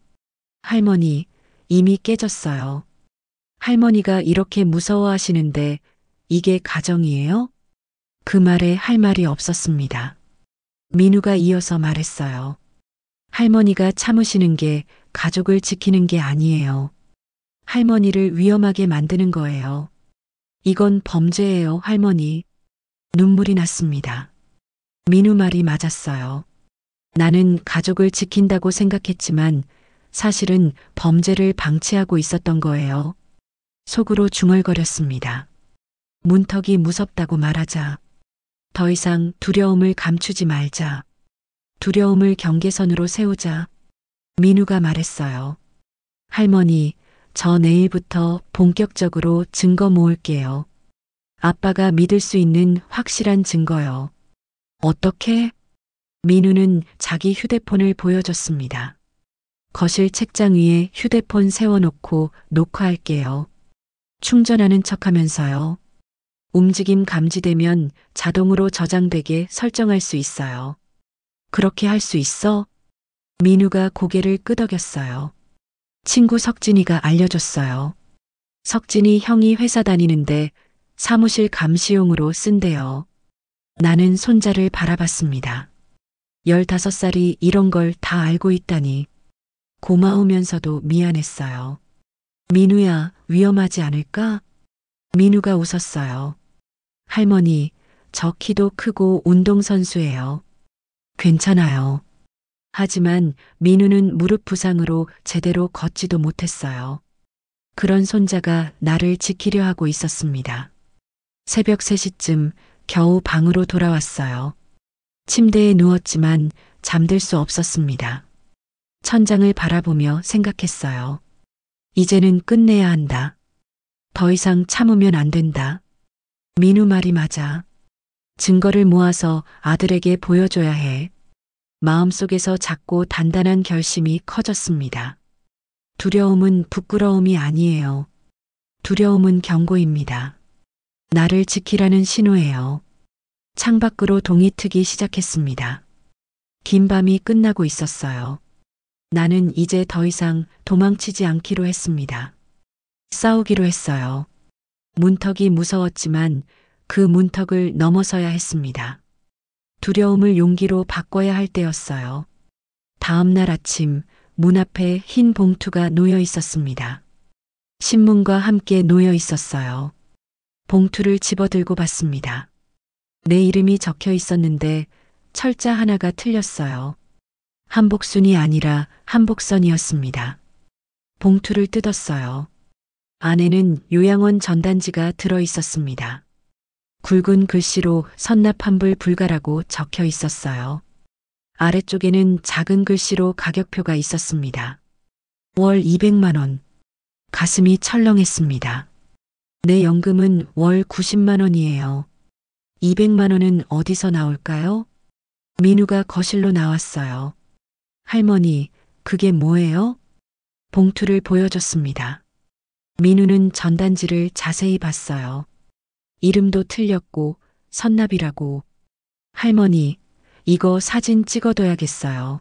S2: 할머니, 이미 깨졌어요. 할머니가 이렇게 무서워하시는데 이게 가정이에요? 그 말에 할 말이 없었습니다. 민우가 이어서 말했어요. 할머니가 참으시는 게 가족을 지키는 게 아니에요. 할머니를 위험하게 만드는 거예요. 이건 범죄예요, 할머니. 눈물이 났습니다. 민우 말이 맞았어요. 나는 가족을 지킨다고 생각했지만 사실은 범죄를 방치하고 있었던 거예요. 속으로 중얼거렸습니다. 문턱이 무섭다고 말하자. 더 이상 두려움을 감추지 말자. 두려움을 경계선으로 세우자. 민우가 말했어요. 할머니, 저 내일부터 본격적으로 증거 모을게요. 아빠가 믿을 수 있는 확실한 증거요. 어떻게? 민우는 자기 휴대폰을 보여줬습니다. 거실 책장 위에 휴대폰 세워놓고 녹화할게요. 충전하는 척하면서요. 움직임 감지되면 자동으로 저장되게 설정할 수 있어요. 그렇게 할 수 있어? 민우가 고개를 끄덕였어요. 친구 석진이가 알려줬어요. 석진이 형이 회사 다니는데 사무실 감시용으로 쓴대요. 나는 손자를 바라봤습니다. 15살이 이런 걸 다 알고 있다니. 고마우면서도 미안했어요. 민우야, 위험하지 않을까? 민우가 웃었어요. 할머니, 저 키도 크고 운동선수예요. 괜찮아요. 하지만 민우는 무릎 부상으로 제대로 걷지도 못했어요. 그런 손자가 나를 지키려 하고 있었습니다. 새벽 3시쯤 겨우 방으로 돌아왔어요. 침대에 누웠지만 잠들 수 없었습니다. 천장을 바라보며 생각했어요. 이제는 끝내야 한다. 더 이상 참으면 안 된다. 민우 말이 맞아. 증거를 모아서 아들에게 보여줘야 해. 마음속에서 작고 단단한 결심이 커졌습니다. 두려움은 부끄러움이 아니에요. 두려움은 경고입니다. 나를 지키라는 신호예요. 창밖으로 동이 트기 시작했습니다. 긴 밤이 끝나고 있었어요. 나는 이제 더 이상 도망치지 않기로 했습니다. 싸우기로 했어요. 문턱이 무서웠지만 그 문턱을 넘어서야 했습니다. 두려움을 용기로 바꿔야 할 때였어요. 다음 날 아침 문 앞에 흰 봉투가 놓여 있었습니다. 신문과 함께 놓여 있었어요. 봉투를 집어들고 봤습니다. 내 이름이 적혀 있었는데 철자 하나가 틀렸어요. 한복순이 아니라 한복선이었습니다. 봉투를 뜯었어요. 안에는 요양원 전단지가 들어 있었습니다. 굵은 글씨로 선납환불 불가라고 적혀 있었어요. 아래쪽에는 작은 글씨로 가격표가 있었습니다. 월 200만 원. 가슴이 철렁했습니다. 내 연금은 월 90만 원이에요. 200만 원은 어디서 나올까요? 민우가 거실로 나왔어요. 할머니, 그게 뭐예요? 봉투를 보여줬습니다. 민우는 전단지를 자세히 봤어요. 이름도 틀렸고 선납이라고. 할머니, 이거 사진 찍어둬야겠어요.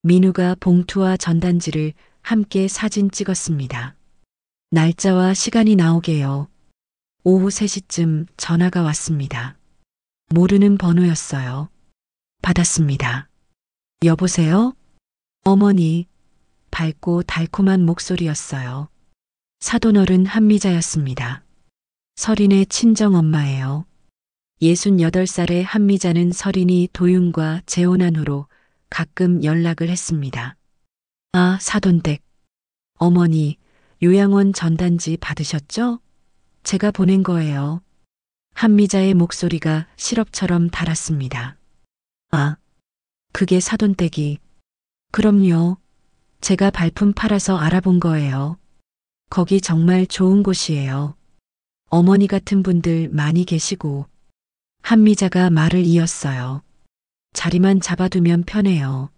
S2: 민우가 봉투와 전단지를 함께 사진 찍었습니다. 날짜와 시간이 나오게요. 오후 3시쯤 전화가 왔습니다. 모르는 번호였어요. 받았습니다. 여보세요? 어머니, 밝고 달콤한 목소리였어요. 사돈어른 한미자였습니다. 설인의 친정엄마예요. 68살의 한미자는 설인이 도윤과 재혼한 후로 가끔 연락을 했습니다. 아, 사돈댁. 어머니, 요양원 전단지 받으셨죠? 제가 보낸 거예요. 한미자의 목소리가 시럽처럼 달았습니다. 아, 그게 사돈댁이. 그럼요. 제가 발품 팔아서 알아본 거예요. 거기 정말 좋은 곳이에요. 어머니 같은 분들 많이 계시고. 한미자가 말을 이었어요. 자리만 잡아두면 편해요.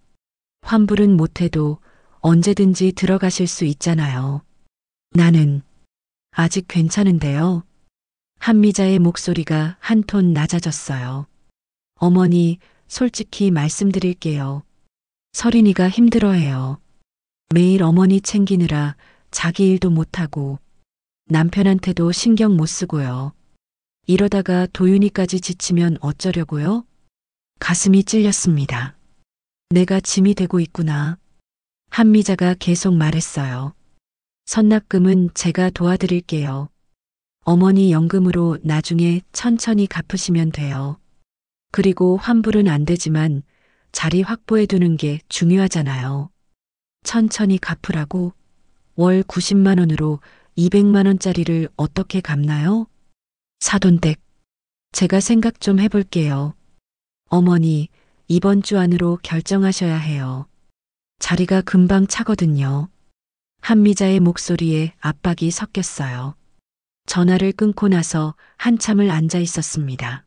S2: 환불은 못해도 언제든지 들어가실 수 있잖아요. 나는 아직 괜찮은데요. 한미자의 목소리가 한 톤 낮아졌어요. 어머니, 솔직히 말씀드릴게요. 설인이가 힘들어해요. 매일 어머니 챙기느라 자기 일도 못하고 남편한테도 신경 못 쓰고요. 이러다가 도윤이까지 지치면 어쩌려고요? 가슴이 찔렸습니다. 내가 짐이 되고 있구나. 한미자가 계속 말했어요. 선납금은 제가 도와드릴게요. 어머니 연금으로 나중에 천천히 갚으시면 돼요. 그리고 환불은 안 되지만 자리 확보해 두는 게 중요하잖아요. 천천히 갚으라고? 월 90만 원으로 200만 원짜리를 어떻게 갚나요? 사돈댁, 제가 생각 좀 해볼게요. 어머니, 이번 주 안으로 결정하셔야 해요. 자리가 금방 차거든요. 한미자의 목소리에 압박이 섞였어요. 전화를 끊고 나서 한참을 앉아 있었습니다.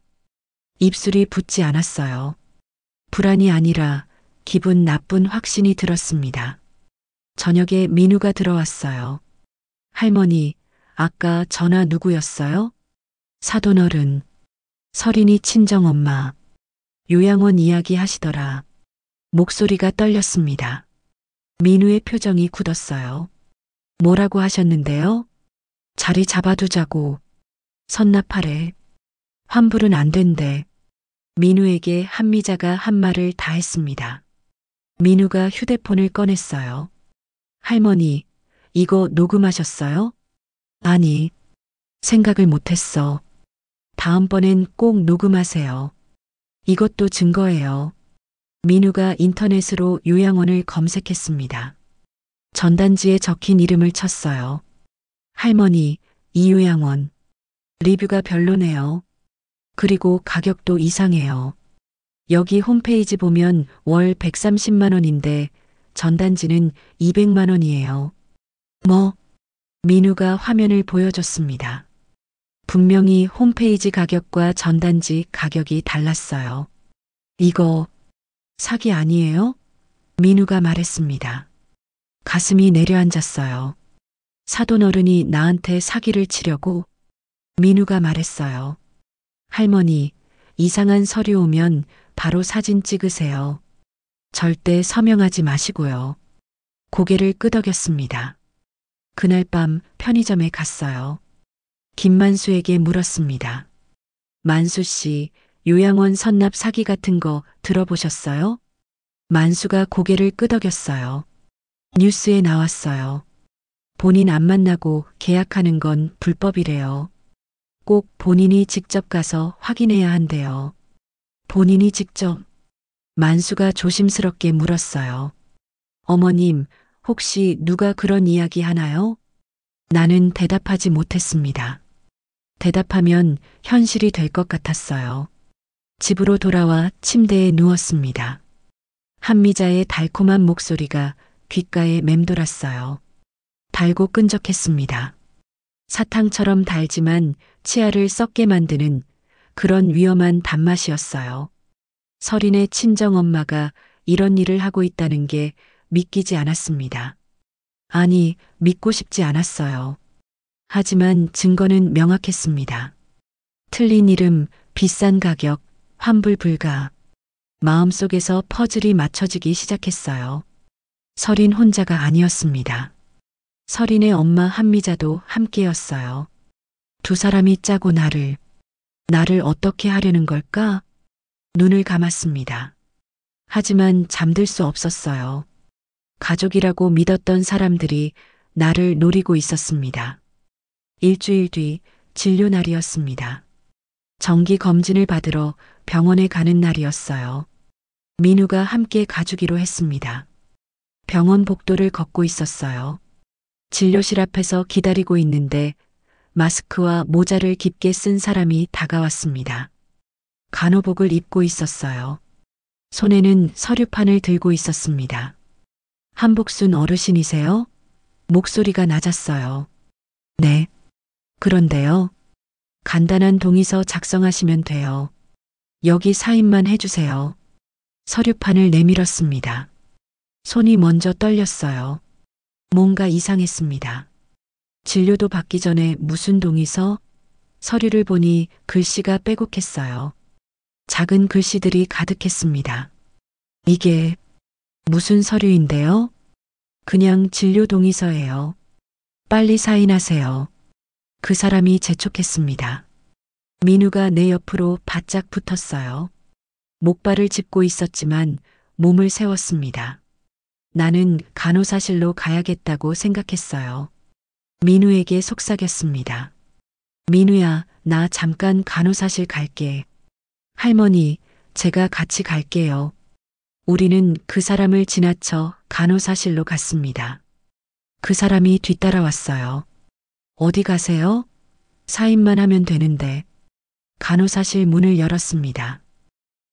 S2: 입술이 붙지 않았어요. 불안이 아니라 기분 나쁜 확신이 들었습니다. 저녁에 민우가 들어왔어요. 할머니, 아까 전화 누구였어요? 사돈어른, 설인이 친정엄마, 요양원 이야기 하시더라. 목소리가 떨렸습니다. 민우의 표정이 굳었어요. 뭐라고 하셨는데요? 자리 잡아두자고. 선납하래. 환불은 안 된대. 민우에게 한미자가 한 말을 다 했습니다. 민우가 휴대폰을 꺼냈어요. 할머니, 이거 녹음하셨어요? 아니, 생각을 못했어. 다음번엔 꼭 녹음하세요. 이것도 증거예요. 민우가 인터넷으로 요양원을 검색했습니다. 전단지에 적힌 이름을 쳤어요. 할머니, 이 요양원. 리뷰가 별로네요. 그리고 가격도 이상해요. 여기 홈페이지 보면 월 130만 원인데 전단지는 200만 원이에요. 뭐? 민우가 화면을 보여줬습니다. 분명히 홈페이지 가격과 전단지 가격이 달랐어요. 이거 사기 아니에요? 민우가 말했습니다. 가슴이 내려앉았어요. 사돈 어른이 나한테 사기를 치려고? 민우가 말했어요. 할머니, 이상한 서류 오면 바로 사진 찍으세요. 절대 서명하지 마시고요. 고개를 끄덕였습니다. 그날 밤 편의점에 갔어요. 김만수에게 물었습니다. 만수 씨, 요양원 선납 사기 같은 거 들어보셨어요? 만수가 고개를 끄덕였어요. 뉴스에 나왔어요. 본인 안 만나고 계약하는 건 불법이래요. 꼭 본인이 직접 가서 확인해야 한대요. 본인이 직접? 만수가 조심스럽게 물었어요. 어머님, 혹시 누가 그런 이야기 하나요? 나는 대답하지 못했습니다. 대답하면 현실이 될 것 같았어요. 집으로 돌아와 침대에 누웠습니다. 한미자의 달콤한 목소리가 귓가에 맴돌았어요. 달고 끈적했습니다. 사탕처럼 달지만 치아를 썩게 만드는 그런 위험한 단맛이었어요. 설인의 친정엄마가 이런 일을 하고 있다는 게 믿기지 않았습니다. 아니, 믿고 싶지 않았어요. 하지만 증거는 명확했습니다. 틀린 이름, 비싼 가격, 환불 불가. 마음속에서 퍼즐이 맞춰지기 시작했어요. 설인 혼자가 아니었습니다. 설인의 엄마 한미자도 함께였어요. 두 사람이 짜고 나를 어떻게 하려는 걸까? 눈을 감았습니다. 하지만 잠들 수 없었어요. 가족이라고 믿었던 사람들이 나를 노리고 있었습니다. 일주일 뒤 진료 날이었습니다. 정기 검진을 받으러 병원에 가는 날이었어요. 민우가 함께 가주기로 했습니다. 병원 복도를 걷고 있었어요. 진료실 앞에서 기다리고 있는데 마스크와 모자를 깊게 쓴 사람이 다가왔습니다. 간호복을 입고 있었어요. 손에는 서류판을 들고 있었습니다. 한복순 어르신이세요? 목소리가 낮았어요. 네. 그런데요. 간단한 동의서 작성하시면 돼요. 여기 사인만 해주세요. 서류판을 내밀었습니다. 손이 먼저 떨렸어요. 뭔가 이상했습니다. 진료도 받기 전에 무슨 동의서? 서류를 보니 글씨가 빼곡했어요. 작은 글씨들이 가득했습니다. 이게 무슨 서류인데요? 그냥 진료 동의서예요. 빨리 사인하세요. 그 사람이 재촉했습니다. 민우가 내 옆으로 바짝 붙었어요. 목발을 짚고 있었지만 몸을 세웠습니다. 나는 간호사실로 가야겠다고 생각했어요. 민우에게 속삭였습니다. 민우야, 나 잠깐 간호사실 갈게. 할머니, 제가 같이 갈게요. 우리는 그 사람을 지나쳐 간호사실로 갔습니다. 그 사람이 뒤따라왔어요. 어디 가세요? 사인만 하면 되는데. 간호사실 문을 열었습니다.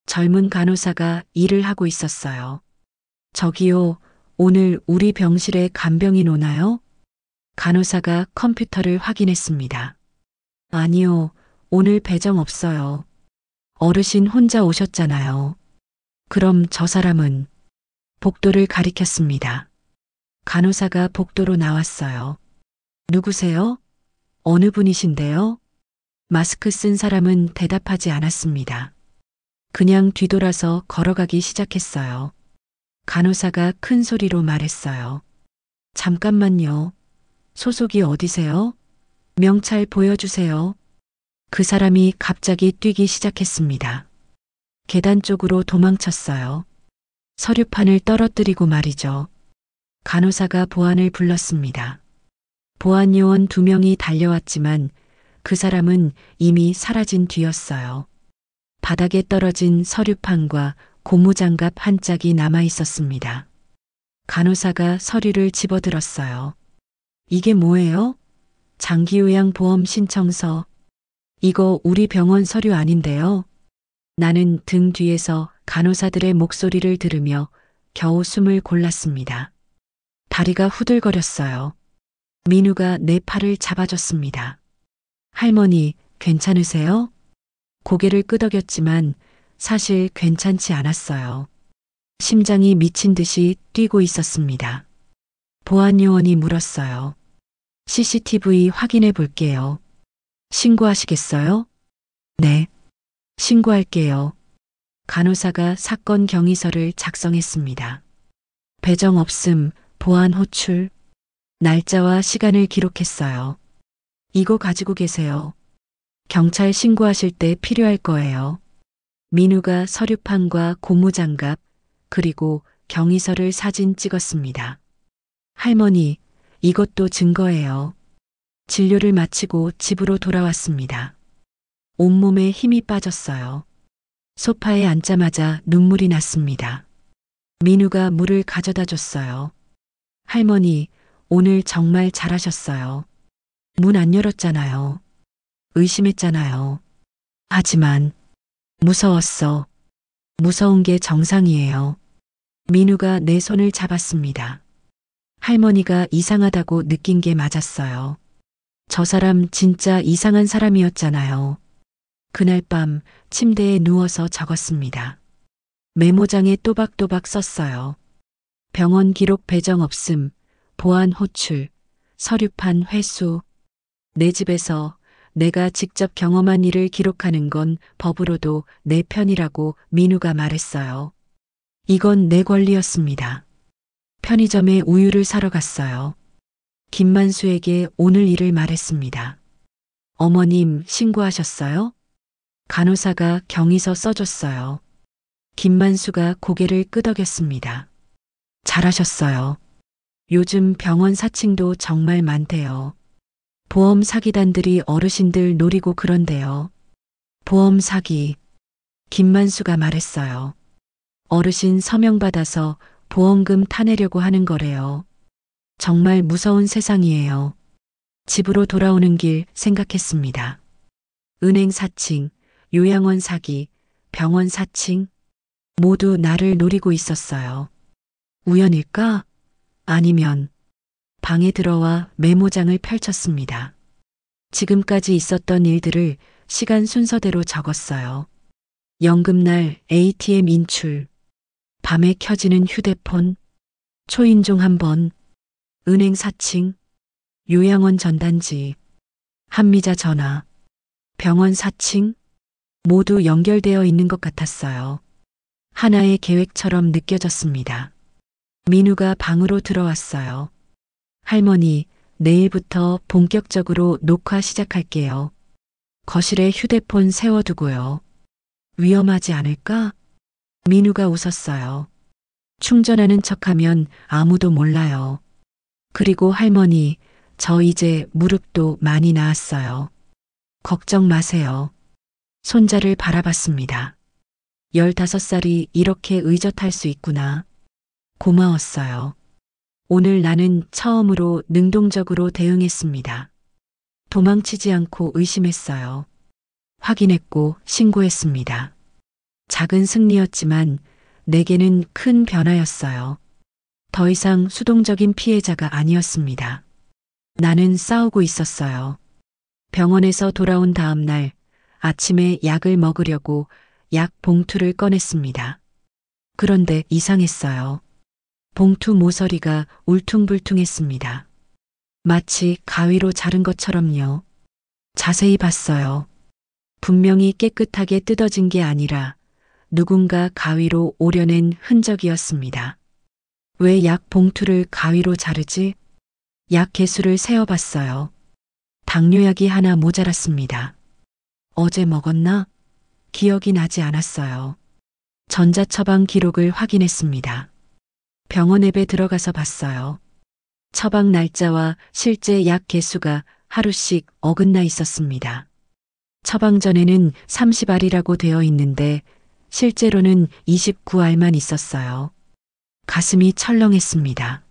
S2: 젊은 간호사가 일을 하고 있었어요. 저기요, 오늘 우리 병실에 간병인 오나요? 간호사가 컴퓨터를 확인했습니다. 아니요, 오늘 배정 없어요. 어르신 혼자 오셨잖아요. 그럼 저 사람은? 복도를 가리켰습니다. 간호사가 복도로 나왔어요. 누구세요? 어느 분이신데요? 마스크 쓴 사람은 대답하지 않았습니다. 그냥 뒤돌아서 걸어가기 시작했어요. 간호사가 큰 소리로 말했어요. 잠깐만요. 소속이 어디세요? 명찰 보여주세요. 그 사람이 갑자기 뛰기 시작했습니다. 계단 쪽으로 도망쳤어요. 서류판을 떨어뜨리고 말이죠. 간호사가 보안을 불렀습니다. 보안 요원 2명이 달려왔지만 그 사람은 이미 사라진 뒤였어요. 바닥에 떨어진 서류판과 고무장갑 한 짝이 남아 있었습니다. 간호사가 서류를 집어들었어요. 이게 뭐예요? 장기요양 보험 신청서. 이거 우리 병원 서류 아닌데요? 나는 등 뒤에서 간호사들의 목소리를 들으며 겨우 숨을 골랐습니다. 다리가 후들거렸어요. 민우가 내 팔을 잡아줬습니다. 할머니, 괜찮으세요? 고개를 끄덕였지만 사실 괜찮지 않았어요. 심장이 미친 듯이 뛰고 있었습니다. 보안요원이 물었어요. CCTV 확인해 볼게요. 신고하시겠어요? 네. 신고할게요. 간호사가 사건 경위서를 작성했습니다. 배정 없음, 보안 호출, 날짜와 시간을 기록했어요. 이거 가지고 계세요. 경찰 신고하실 때 필요할 거예요. 민우가 서류판과 고무장갑, 그리고 경위서를 사진 찍었습니다. 할머니, 이것도 증거예요. 진료를 마치고 집으로 돌아왔습니다. 온몸에 힘이 빠졌어요. 소파에 앉자마자 눈물이 났습니다. 민우가 물을 가져다 줬어요. 할머니, 오늘 정말 잘하셨어요. 문 안 열었잖아요. 의심했잖아요. 하지만 무서웠어. 무서운 게 정상이에요. 민우가 내 손을 잡았습니다. 할머니가 이상하다고 느낀 게 맞았어요. 저 사람 진짜 이상한 사람이었잖아요. 그날 밤 침대에 누워서 적었습니다. 메모장에 또박또박 썼어요. 병원 기록 배정 없음, 보안 호출, 서류판 회수. 내 집에서 내가 직접 경험한 일을 기록하는 건 법으로도 내 편이라고 민우가 말했어요. 이건 내 권리였습니다. 편의점에 우유를 사러 갔어요. 김만수에게 오늘 일을 말했습니다. 어머님 신고하셨어요? 간호사가 경위서 써줬어요. 김만수가 고개를 끄덕였습니다. 잘하셨어요. 요즘 병원 사칭도 정말 많대요. 보험 사기단들이 어르신들 노리고 그런데요. 보험 사기. 김만수가 말했어요. 어르신 서명 받아서 보험금 타내려고 하는 거래요. 정말 무서운 세상이에요. 집으로 돌아오는 길 생각했습니다. 은행 사칭, 요양원 사기, 병원 사칭, 모두 나를 노리고 있었어요. 우연일까? 아니면 방에 들어와 메모장을 펼쳤습니다. 지금까지 있었던 일들을 시간 순서대로 적었어요. 연금날 ATM 인출, 밤에 켜지는 휴대폰, 초인종 한 번, 은행 사칭, 요양원 전단지, 한미자 전화, 병원 사칭, 모두 연결되어 있는 것 같았어요. 하나의 계획처럼 느껴졌습니다. 민우가 방으로 들어왔어요. 할머니, 내일부터 본격적으로 녹화 시작할게요. 거실에 휴대폰 세워두고요. 위험하지 않을까? 민우가 웃었어요. 충전하는 척하면 아무도 몰라요. 그리고 할머니, 저 이제 무릎도 많이 나았어요. 걱정 마세요. 손자를 바라봤습니다. 15살이 이렇게 의젓할 수 있구나. 고마웠어요. 오늘 나는 처음으로 능동적으로 대응했습니다. 도망치지 않고 의심했어요. 확인했고 신고했습니다. 작은 승리였지만 내게는 큰 변화였어요. 더 이상 수동적인 피해자가 아니었습니다. 나는 싸우고 있었어요. 병원에서 돌아온 다음 날 아침에 약을 먹으려고 약 봉투를 꺼냈습니다. 그런데 이상했어요. 봉투 모서리가 울퉁불퉁했습니다. 마치 가위로 자른 것처럼요. 자세히 봤어요. 분명히 깨끗하게 뜯어진 게 아니라 누군가 가위로 오려낸 흔적이었습니다. 왜 약 봉투를 가위로 자르지? 약 개수를 세어봤어요. 당뇨약이 하나 모자랐습니다. 어제 먹었나? 기억이 나지 않았어요. 전자처방 기록을 확인했습니다. 병원 앱에 들어가서 봤어요. 처방 날짜와 실제 약 개수가 하루씩 어긋나 있었습니다. 처방 전에는 30알이라고 되어 있는데 실제로는 29알만 있었어요. 가슴이 철렁했습니다.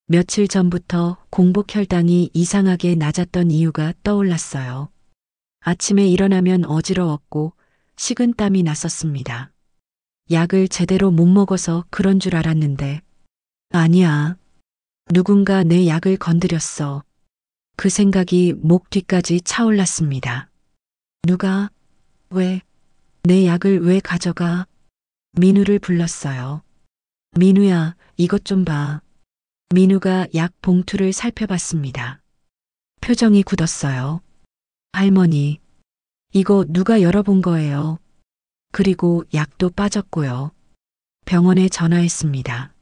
S2: 며칠 전부터 공복 혈당이 이상하게 낮았던 이유가 떠올랐어요. 아침에 일어나면 어지러웠고 식은땀이 났었습니다. 약을 제대로 못 먹어서 그런 줄 알았는데 아니야. 누군가 내 약을 건드렸어. 그 생각이 목 뒤까지 차올랐습니다. 누가? 왜? 내 약을 왜 가져가? 민우를 불렀어요. 민우야, 이것 좀 봐. 민우가 약 봉투를 살펴봤습니다. 표정이 굳었어요. 할머니, 이거 누가 열어본 거예요? 그리고 약도 빠졌고요. 병원에 전화했습니다.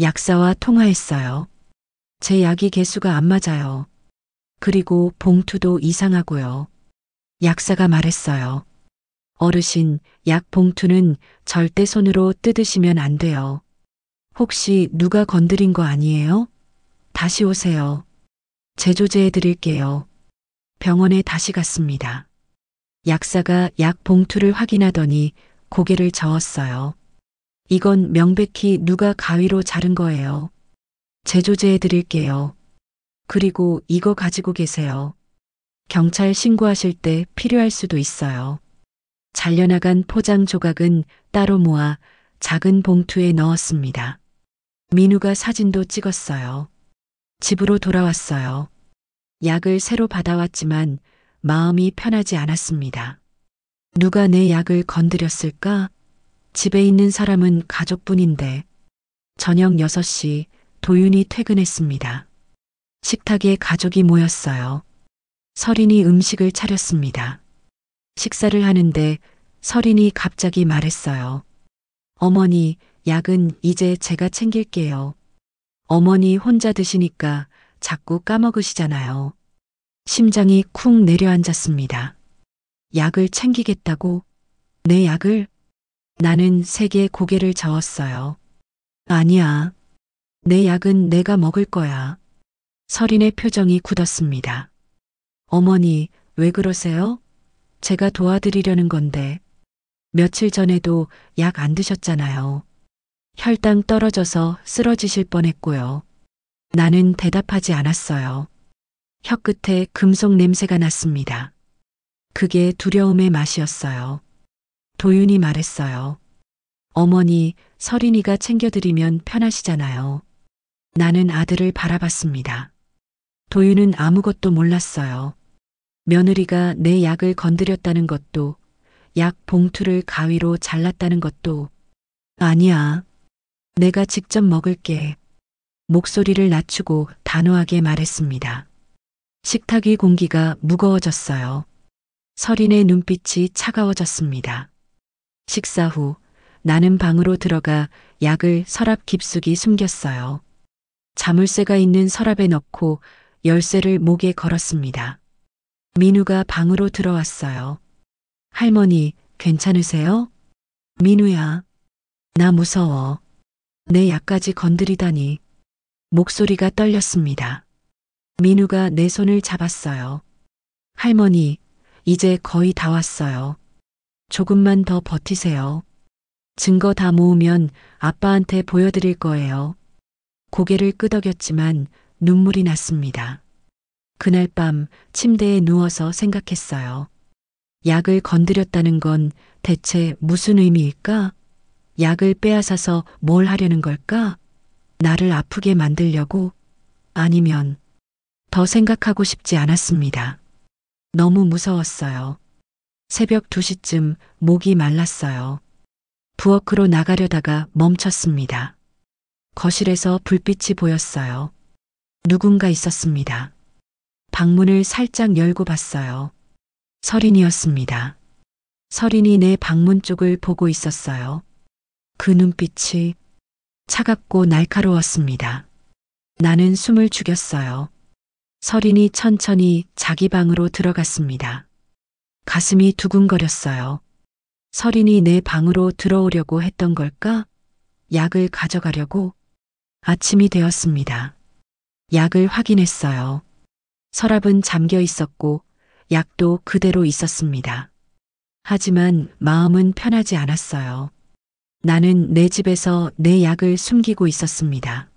S2: 약사와 통화했어요. 제 약이 개수가 안 맞아요. 그리고 봉투도 이상하고요. 약사가 말했어요. 어르신, 약 봉투는 절대 손으로 뜯으시면 안 돼요. 혹시 누가 건드린 거 아니에요? 다시 오세요. 재조제해 드릴게요. 병원에 다시 갔습니다. 약사가 약 봉투를 확인하더니 고개를 저었어요. 이건 명백히 누가 가위로 자른 거예요. 재조제해 드릴게요. 그리고 이거 가지고 계세요. 경찰 신고하실 때 필요할 수도 있어요. 잘려나간 포장 조각은 따로 모아 작은 봉투에 넣었습니다. 민우가 사진도 찍었어요. 집으로 돌아왔어요. 약을 새로 받아왔지만 마음이 편하지 않았습니다. 누가 내 약을 건드렸을까? 집에 있는 사람은 가족뿐인데 저녁 6시 도윤이 퇴근했습니다. 식탁에 가족이 모였어요. 설인이 음식을 차렸습니다. 식사를 하는데 설인이 갑자기 말했어요. 어머니, 약은 이제 제가 챙길게요. 어머니 혼자 드시니까 자꾸 까먹으시잖아요. 심장이 쿵 내려앉았습니다. 약을 챙기겠다고? 내 약을? 나는 세게 고개를 저었어요. 아니야. 내 약은 내가 먹을 거야. 설인의 표정이 굳었습니다. 어머니, 왜 그러세요? 제가 도와드리려는 건데. 며칠 전에도 약 안 드셨잖아요. 혈당 떨어져서 쓰러지실 뻔했고요. 나는 대답하지 않았어요. 혀끝에 금속 냄새가 났습니다. 그게 두려움의 맛이었어요. 도윤이 말했어요. 어머니, 설인이가 챙겨드리면 편하시잖아요. 나는 아들을 바라봤습니다. 도윤은 아무것도 몰랐어요. 며느리가 내 약을 건드렸다는 것도, 약 봉투를 가위로 잘랐다는 것도, 아니야. 내가 직접 먹을게. 목소리를 낮추고 단호하게 말했습니다. 식탁 위 공기가 무거워졌어요. 설인의 눈빛이 차가워졌습니다. 식사 후 나는 방으로 들어가 약을 서랍 깊숙이 숨겼어요. 자물쇠가 있는 서랍에 넣고 열쇠를 목에 걸었습니다. 민우가 방으로 들어왔어요. 할머니, 괜찮으세요? 민우야, 나 무서워. 내 약까지 건드리다니. 목소리가 떨렸습니다. 민우가 내 손을 잡았어요. 할머니, 이제 거의 다 왔어요. 조금만 더 버티세요. 증거 다 모으면 아빠한테 보여드릴 거예요. 고개를 끄덕였지만 눈물이 났습니다. 그날 밤 침대에 누워서 생각했어요. 약을 건드렸다는 건 대체 무슨 의미일까? 약을 빼앗아서 뭘 하려는 걸까? 나를 아프게 만들려고? 아니면 더 생각하고 싶지 않았습니다. 너무 무서웠어요. 새벽 2시쯤 목이 말랐어요. 부엌으로 나가려다가 멈췄습니다. 거실에서 불빛이 보였어요. 누군가 있었습니다. 방문을 살짝 열고 봤어요. 설인이었습니다. 설인이 내 방문 쪽을 보고 있었어요. 그 눈빛이 차갑고 날카로웠습니다. 나는 숨을 죽였어요. 설인이 천천히 자기 방으로 들어갔습니다. 가슴이 두근거렸어요. 설인이 내 방으로 들어오려고 했던 걸까? 약을 가져가려고? 아침이 되었습니다. 약을 확인했어요. 서랍은 잠겨 있었고 약도 그대로 있었습니다. 하지만 마음은 편하지 않았어요. 나는 내 집에서 내 약을 숨기고 있었습니다.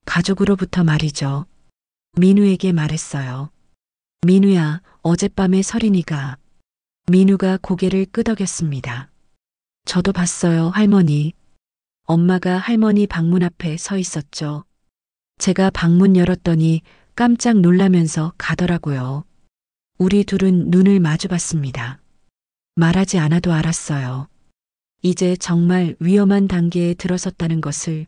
S2: 가족으로부터 말이죠. 민우에게 말했어요. 민우야, 어젯밤에 서린이가. 민우가 고개를 끄덕였습니다. 저도 봤어요, 할머니. 엄마가 할머니 방문 앞에 서 있었죠. 제가 방문 열었더니 깜짝 놀라면서 가더라고요. 우리 둘은 눈을 마주 봤습니다. 말하지 않아도 알았어요. 이제 정말 위험한 단계에 들어섰다는 것을.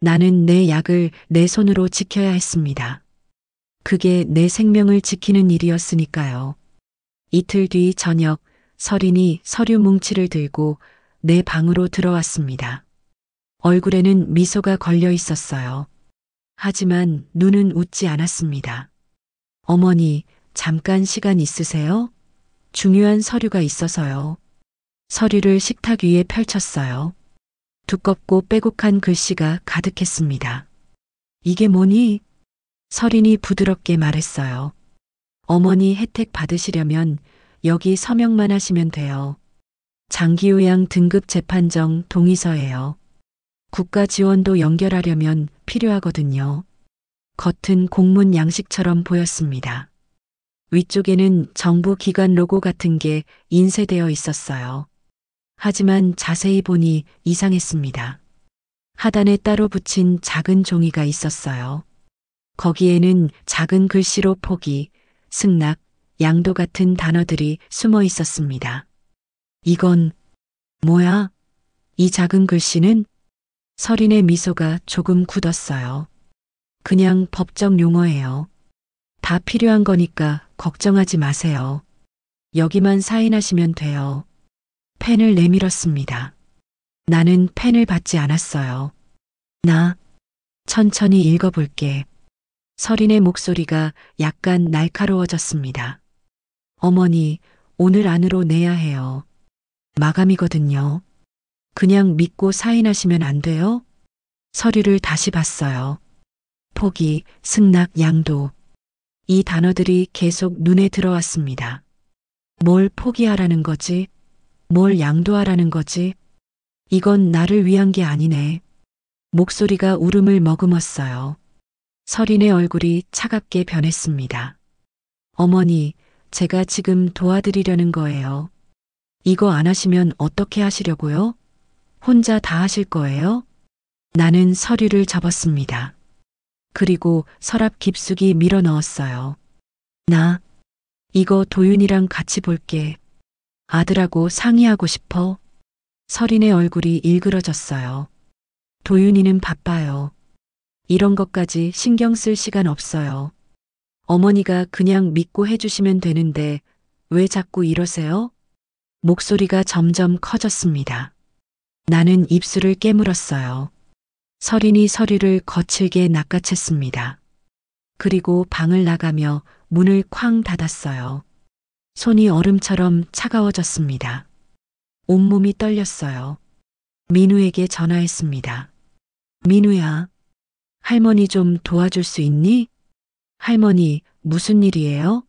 S2: 나는 내 약을 내 손으로 지켜야 했습니다. 그게 내 생명을 지키는 일이었으니까요. 이틀 뒤 저녁, 서린이 서류 뭉치를 들고 내 방으로 들어왔습니다. 얼굴에는 미소가 걸려 있었어요. 하지만 눈은 웃지 않았습니다. 어머니, 잠깐 시간 있으세요? 중요한 서류가 있어서요. 서류를 식탁 위에 펼쳤어요. 두껍고 빼곡한 글씨가 가득했습니다. 이게 뭐니? 서린이 부드럽게 말했어요. 어머니 혜택 받으시려면 여기 서명만 하시면 돼요. 장기요양 등급 재판정 동의서예요. 국가 지원도 연결하려면 필요하거든요. 겉은 공문 양식처럼 보였습니다. 위쪽에는 정부 기관 로고 같은 게 인쇄되어 있었어요. 하지만 자세히 보니 이상했습니다. 하단에 따로 붙인 작은 종이가 있었어요. 거기에는 작은 글씨로 포기, 승낙, 양도 같은 단어들이 숨어 있었습니다. 이건 뭐야? 이 작은 글씨는? 서린의 미소가 조금 굳었어요. 그냥 법적 용어예요. 다 필요한 거니까 걱정하지 마세요. 여기만 사인하시면 돼요. 펜을 내밀었습니다. 나는 펜을 받지 않았어요. 나 천천히 읽어볼게. 서린의 목소리가 약간 날카로워졌습니다. 어머니, 오늘 안으로 내야 해요. 마감이거든요. 그냥 믿고 사인하시면 안 돼요? 서류를 다시 봤어요. 포기, 승낙, 양도. 이 단어들이 계속 눈에 들어왔습니다. 뭘 포기하라는 거지? 뭘 양도하라는 거지? 이건 나를 위한 게 아니네. 목소리가 울음을 머금었어요. 서린의 얼굴이 차갑게 변했습니다. 어머니, 제가 지금 도와드리려는 거예요. 이거 안 하시면 어떻게 하시려고요? 혼자 다 하실 거예요? 나는 서류를 접었습니다. 그리고 서랍 깊숙이 밀어 넣었어요. 나 이거 도윤이랑 같이 볼게. 아들하고 상의하고 싶어. 서린의 얼굴이 일그러졌어요. 도윤이는 바빠요. 이런 것까지 신경 쓸 시간 없어요. 어머니가 그냥 믿고 해주시면 되는데 왜 자꾸 이러세요? 목소리가 점점 커졌습니다. 나는 입술을 깨물었어요. 서린이 서류를 거칠게 낚아챘습니다. 그리고 방을 나가며 문을 쾅 닫았어요. 손이 얼음처럼 차가워졌습니다. 온몸이 떨렸어요. 민우에게 전화했습니다. 민우야, 할머니 좀 도와줄 수 있니? 할머니, 무슨 일이에요?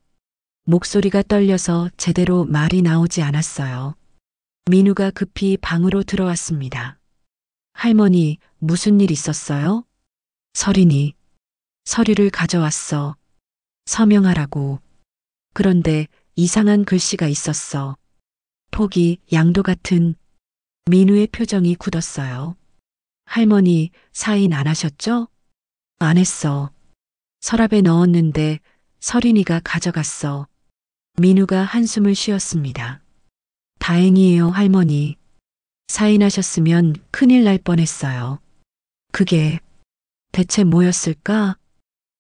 S2: 목소리가 떨려서 제대로 말이 나오지 않았어요. 민우가 급히 방으로 들어왔습니다. 할머니, 무슨 일 있었어요? 서린이, 서류를 가져왔어. 서명하라고. 그런데 이상한 글씨가 있었어. 포기, 양도 같은. 민우의 표정이 굳었어요. 할머니, 사인 안 하셨죠? 안 했어. 서랍에 넣었는데 서린이가 가져갔어. 민우가 한숨을 쉬었습니다. 다행이에요, 할머니. 사인하셨으면 큰일 날 뻔했어요. 그게 대체 뭐였을까?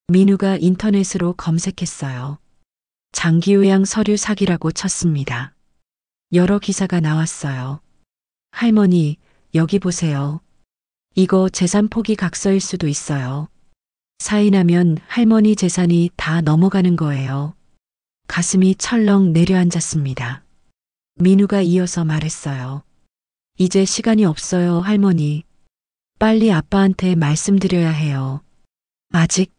S2: 민우가 인터넷으로 검색했어요. 장기요양 서류 사기라고 쳤습니다. 여러 기사가 나왔어요. 할머니, 여기 보세요. 이거 재산 포기 각서일 수도 있어요. 사인하면 할머니 재산이 다 넘어가는 거예요. 가슴이 철렁 내려앉았습니다. 민우가 이어서 말했어요. 이제 시간이 없어요, 할머니. 빨리 아빠한테 말씀드려야 해요. 아직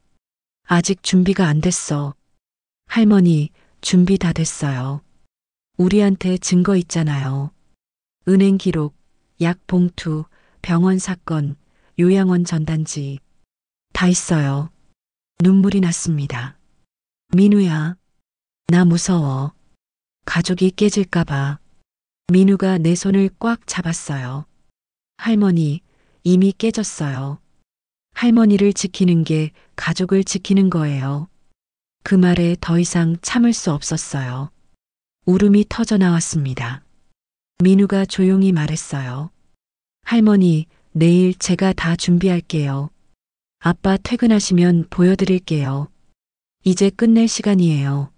S2: 준비가 안 됐어. 할머니, 준비 다 됐어요. 우리한테 증거 있잖아요. 은행 기록, 약 봉투, 병원 사건, 요양원 전단지. 다 있어요. 눈물이 났습니다. 민우야, 나 무서워. 가족이 깨질까봐. 민우가 내 손을 꽉 잡았어요. 할머니, 이미 깨졌어요. 할머니를 지키는 게 가족을 지키는 거예요. 그 말에 더 이상 참을 수 없었어요. 울음이 터져 나왔습니다. 민우가 조용히 말했어요. 할머니, 내일 제가 다 준비할게요. 아빠 퇴근하시면 보여드릴게요. 이제 끝낼 시간이에요.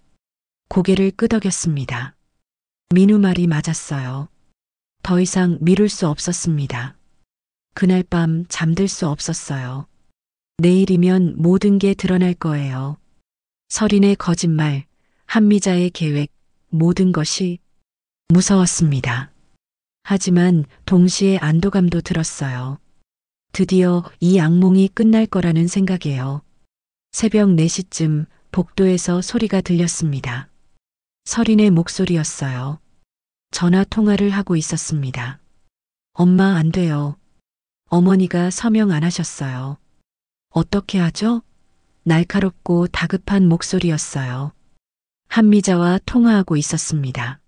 S2: 고개를 끄덕였습니다. 민우 말이 맞았어요. 더 이상 미룰 수 없었습니다. 그날 밤 잠들 수 없었어요. 내일이면 모든 게 드러날 거예요. 설인의 거짓말, 한미자의 계획, 모든 것이 무서웠습니다. 하지만 동시에 안도감도 들었어요. 드디어 이 악몽이 끝날 거라는 생각이에요. 새벽 4시쯤 복도에서 소리가 들렸습니다. 설인의 목소리였어요. 전화 통화를 하고 있었습니다. 엄마 안 돼요. 어머니가 서명 안 하셨어요. 어떻게 하죠? 날카롭고 다급한 목소리였어요. 한미자와 통화하고 있었습니다.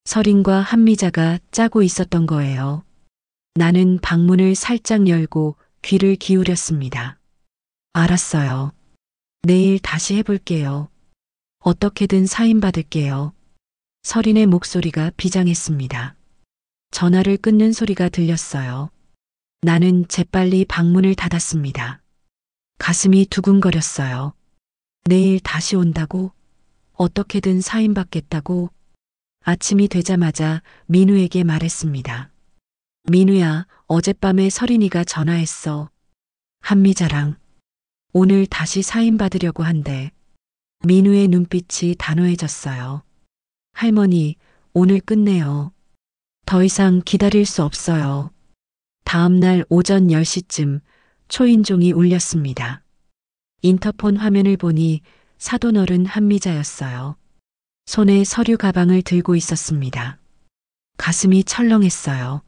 S2: 설인과 한미자가 짜고 있었던 거예요. 나는 방문을 살짝 열고 귀를 기울였습니다. 알았어요. 내일 다시 해볼게요. 어떻게든 사인받을게요. 설인의 목소리가 비장했습니다. 전화를 끊는 소리가 들렸어요. 나는 재빨리 방문을 닫았습니다. 가슴이 두근거렸어요. 내일 다시 온다고? 어떻게든 사인받겠다고? 아침이 되자마자 민우에게 말했습니다. 민우야, 어젯밤에 설인이가 전화했어. 한미자랑. 오늘 다시 사인받으려고 한대. 민우의 눈빛이 단호해졌어요. 할머니, 오늘 끝내요. 더 이상 기다릴 수 없어요. 다음 날 오전 10시쯤 초인종이 울렸습니다. 인터폰 화면을 보니 사돈어른 한미자였어요. 손에 서류 가방을 들고 있었습니다. 가슴이 철렁했어요.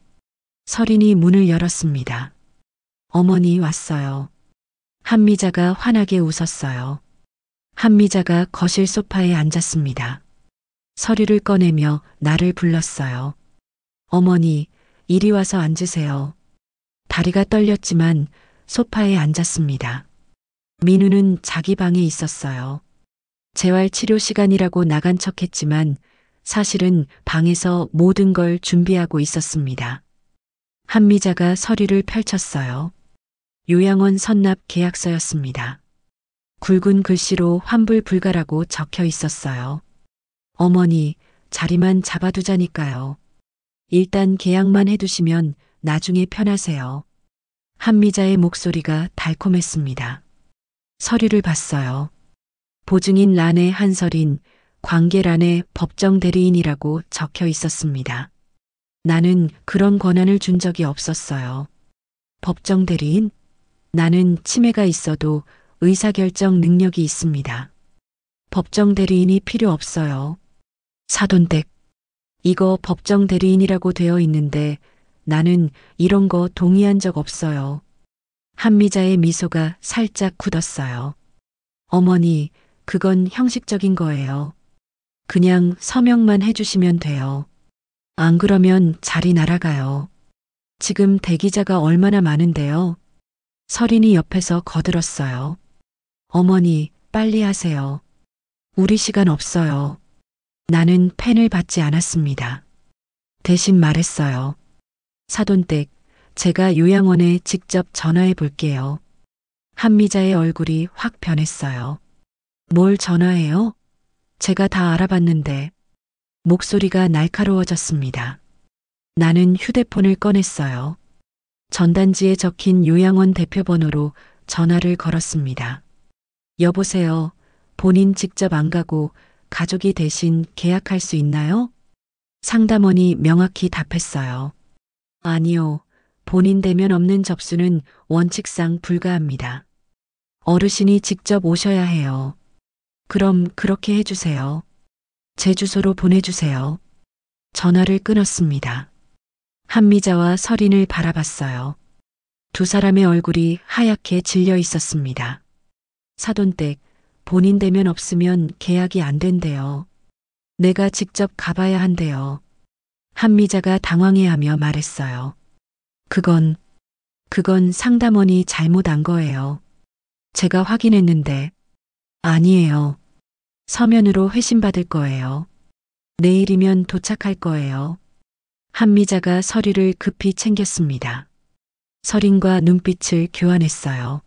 S2: 설인이 문을 열었습니다. 어머니 왔어요. 한미자가 환하게 웃었어요. 한미자가 거실 소파에 앉았습니다. 서류를 꺼내며 나를 불렀어요. 어머니, 이리 와서 앉으세요. 다리가 떨렸지만 소파에 앉았습니다. 민우는 자기 방에 있었어요. 재활치료 시간이라고 나간 척했지만 사실은 방에서 모든 걸 준비하고 있었습니다. 한미자가 서류를 펼쳤어요. 요양원 선납 계약서였습니다. 굵은 글씨로 환불 불가라고 적혀 있었어요. 어머니, 자리만 잡아두자니까요. 일단 계약만 해두시면 나중에 편하세요. 한미자의 목소리가 달콤했습니다. 서류를 봤어요. 보증인 란에 한설인, 관계란에 법정 대리인이라고 적혀 있었습니다. 나는 그런 권한을 준 적이 없었어요. 법정 대리인? 나는 치매가 있어도 의사결정 능력이 있습니다. 법정 대리인이 필요 없어요. 사돈댁. 이거 법정 대리인이라고 되어 있는데 나는 이런 거 동의한 적 없어요. 한미자의 미소가 살짝 굳었어요. 어머니, 그건 형식적인 거예요. 그냥 서명만 해주시면 돼요. 안 그러면 자리 날아가요. 지금 대기자가 얼마나 많은데요. 설인이 옆에서 거들었어요. 어머니, 빨리 하세요. 우리 시간 없어요. 나는 펜을 받지 않았습니다. 대신 말했어요. 사돈댁, 제가 요양원에 직접 전화해 볼게요. 한미자의 얼굴이 확 변했어요. 뭘 전화해요? 제가 다 알아봤는데. 목소리가 날카로워졌습니다. 나는 휴대폰을 꺼냈어요. 전단지에 적힌 요양원 대표번호로 전화를 걸었습니다. 여보세요. 본인 직접 안 가고 가족이 대신 계약할 수 있나요? 상담원이 명확히 답했어요. 아니요. 본인 대면 없는 접수는 원칙상 불가합니다. 어르신이 직접 오셔야 해요. 그럼 그렇게 해주세요. 제 주소로 보내주세요. 전화를 끊었습니다. 한미자와 서린을 바라봤어요. 두 사람의 얼굴이 하얗게 질려 있었습니다. 사돈댁, 본인 대면 없으면 계약이 안 된대요. 내가 직접 가봐야 한대요. 한미자가 당황해하며 말했어요. 그건 상담원이 잘못 안 거예요. 제가 확인했는데. 아니에요. 서면으로 회신받을 거예요. 내일이면 도착할 거예요. 한미자가 서류를 급히 챙겼습니다. 서린과 눈빛을 교환했어요.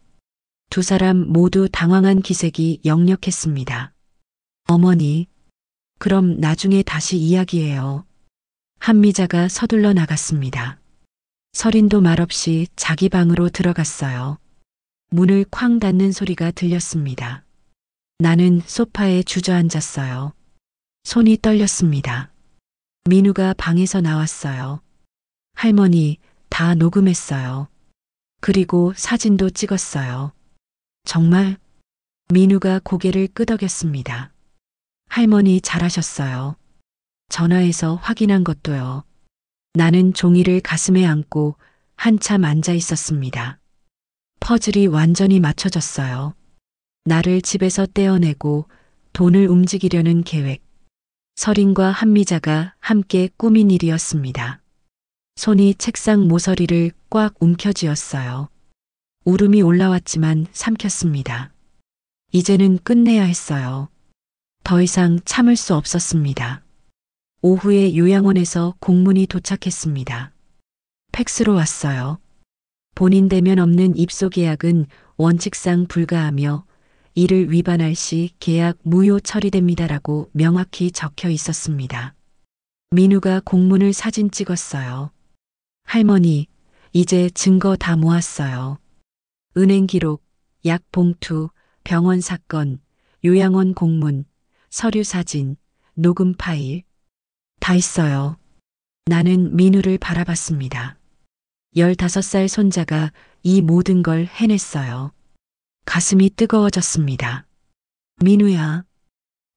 S2: 두 사람 모두 당황한 기색이 역력했습니다. 어머니, 그럼 나중에 다시 이야기해요. 한미자가 서둘러 나갔습니다. 서린도 말없이 자기 방으로 들어갔어요. 문을 쾅 닫는 소리가 들렸습니다. 나는 소파에 주저앉았어요. 손이 떨렸습니다. 민우가 방에서 나왔어요. 할머니, 다 녹음했어요. 그리고 사진도 찍었어요. 정말? 민우가 고개를 끄덕였습니다. 할머니 잘하셨어요. 전화해서 확인한 것도요. 나는 종이를 가슴에 안고 한참 앉아 있었습니다. 퍼즐이 완전히 맞춰졌어요. 나를 집에서 떼어내고 돈을 움직이려는 계획. 서린과 한미자가 함께 꾸민 일이었습니다. 손이 책상 모서리를 꽉 움켜쥐었어요. 울음이 올라왔지만 삼켰습니다. 이제는 끝내야 했어요. 더 이상 참을 수 없었습니다. 오후에 요양원에서 공문이 도착했습니다. 팩스로 왔어요. 본인 대면 없는 입소 계약은 원칙상 불가하며 이를 위반할 시 계약 무효 처리됩니다라고 명확히 적혀 있었습니다. 민우가 공문을 사진 찍었어요. 할머니, 이제 증거 다 모았어요. 은행 기록, 약 봉투, 병원 사건, 요양원 공문, 서류 사진, 녹음 파일. 다 있어요. 나는 민우를 바라봤습니다. 15살 손자가 이 모든 걸 해냈어요. 가슴이 뜨거워졌습니다. 민우야,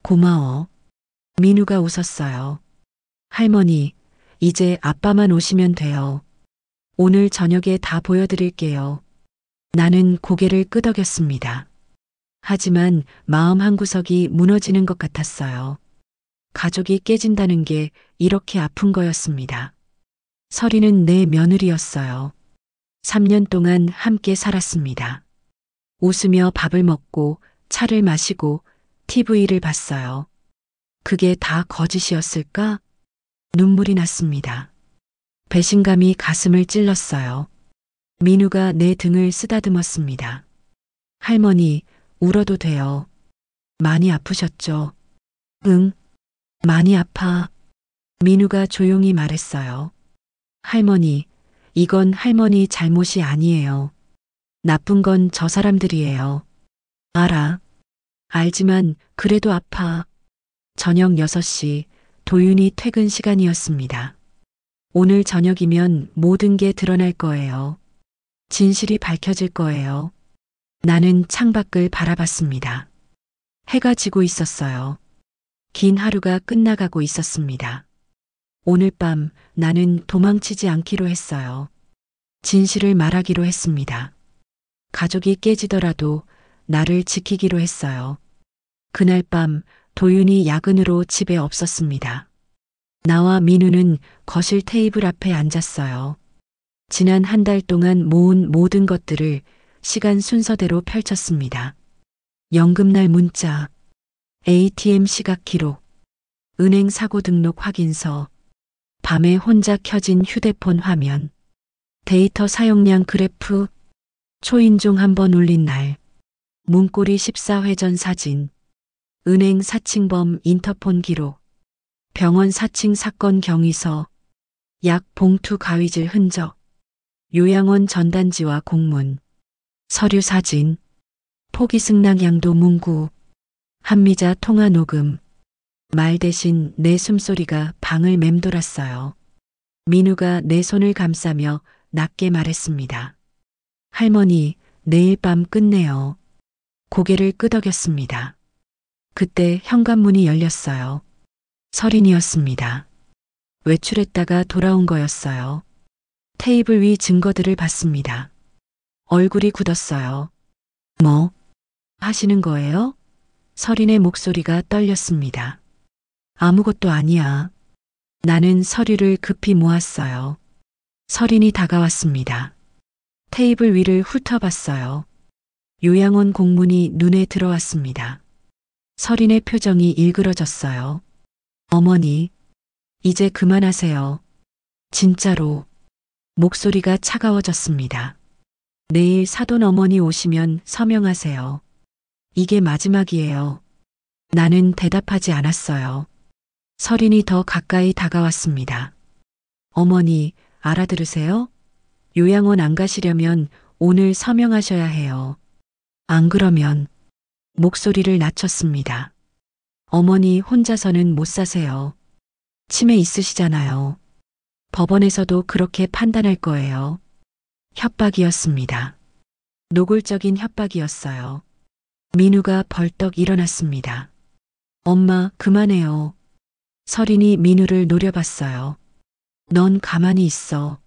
S2: 고마워. 민우가 웃었어요. 할머니, 이제 아빠만 오시면 돼요. 오늘 저녁에 다 보여드릴게요. 나는 고개를 끄덕였습니다. 하지만 마음 한구석이 무너지는 것 같았어요. 가족이 깨진다는 게 이렇게 아픈 거였습니다. 서린은 내 며느리였어요. 3년 동안 함께 살았습니다. 웃으며 밥을 먹고 차를 마시고 TV를 봤어요. 그게 다 거짓이었을까? 눈물이 났습니다. 배신감이 가슴을 찔렀어요. 민우가 내 등을 쓰다듬었습니다. 할머니, 울어도 돼요. 많이 아프셨죠? 응, 많이 아파. 민우가 조용히 말했어요. 할머니, 이건 할머니 잘못이 아니에요. 나쁜 건 저 사람들이에요. 알아. 알지만 그래도 아파. 저녁 6시 도윤이 퇴근 시간이었습니다. 오늘 저녁이면 모든 게 드러날 거예요. 진실이 밝혀질 거예요. 나는 창밖을 바라봤습니다. 해가 지고 있었어요. 긴 하루가 끝나가고 있었습니다. 오늘 밤 나는 도망치지 않기로 했어요. 진실을 말하기로 했습니다. 가족이 깨지더라도 나를 지키기로 했어요. 그날 밤 도윤이 야근으로 집에 없었습니다. 나와 민우는 거실 테이블 앞에 앉았어요. 지난 한 달 동안 모은 모든 것들을 시간 순서대로 펼쳤습니다. 연금날 문자, ATM 시각 기록, 은행 사고 등록 확인서, 밤에 혼자 켜진 휴대폰 화면, 데이터 사용량 그래프, 초인종 한 번 울린 날, 문고리 14회전 사진, 은행 사칭범 인터폰 기록, 병원 사칭 사건 경위서, 약 봉투 가위질 흔적, 요양원 전단지와 공문, 서류 사진, 포기 승낙 양도 문구, 한미자 통화 녹음, 말 대신 내 숨소리가 방을 맴돌았어요. 민우가 내 손을 감싸며 낮게 말했습니다. 할머니, 내일 밤 끝내요. 고개를 끄덕였습니다. 그때 현관문이 열렸어요. 서린이었습니다. 외출했다가 돌아온 거였어요. 테이블 위 증거들을 봤습니다. 얼굴이 굳었어요. 뭐 하시는 거예요? 설인의 목소리가 떨렸습니다. 아무것도 아니야. 나는 서류를 급히 모았어요. 설인이 다가왔습니다. 테이블 위를 훑어봤어요. 요양원 공문이 눈에 들어왔습니다. 설인의 표정이 일그러졌어요. 어머니, 이제 그만하세요. 진짜로. 목소리가 차가워졌습니다. 내일 사돈 어머니 오시면 서명하세요. 이게 마지막이에요. 나는 대답하지 않았어요. 설인이 더 가까이 다가왔습니다. 어머니, 알아들으세요? 요양원 안 가시려면 오늘 서명하셔야 해요. 안 그러면 목소리를 낮췄습니다. 어머니 혼자서는 못 사세요. 치매 있으시잖아요. 법원에서도 그렇게 판단할 거예요. 협박이었습니다. 노골적인 협박이었어요. 민우가 벌떡 일어났습니다. 엄마, 그만해요. 설인이 민우를 노려봤어요. 넌 가만히 있어.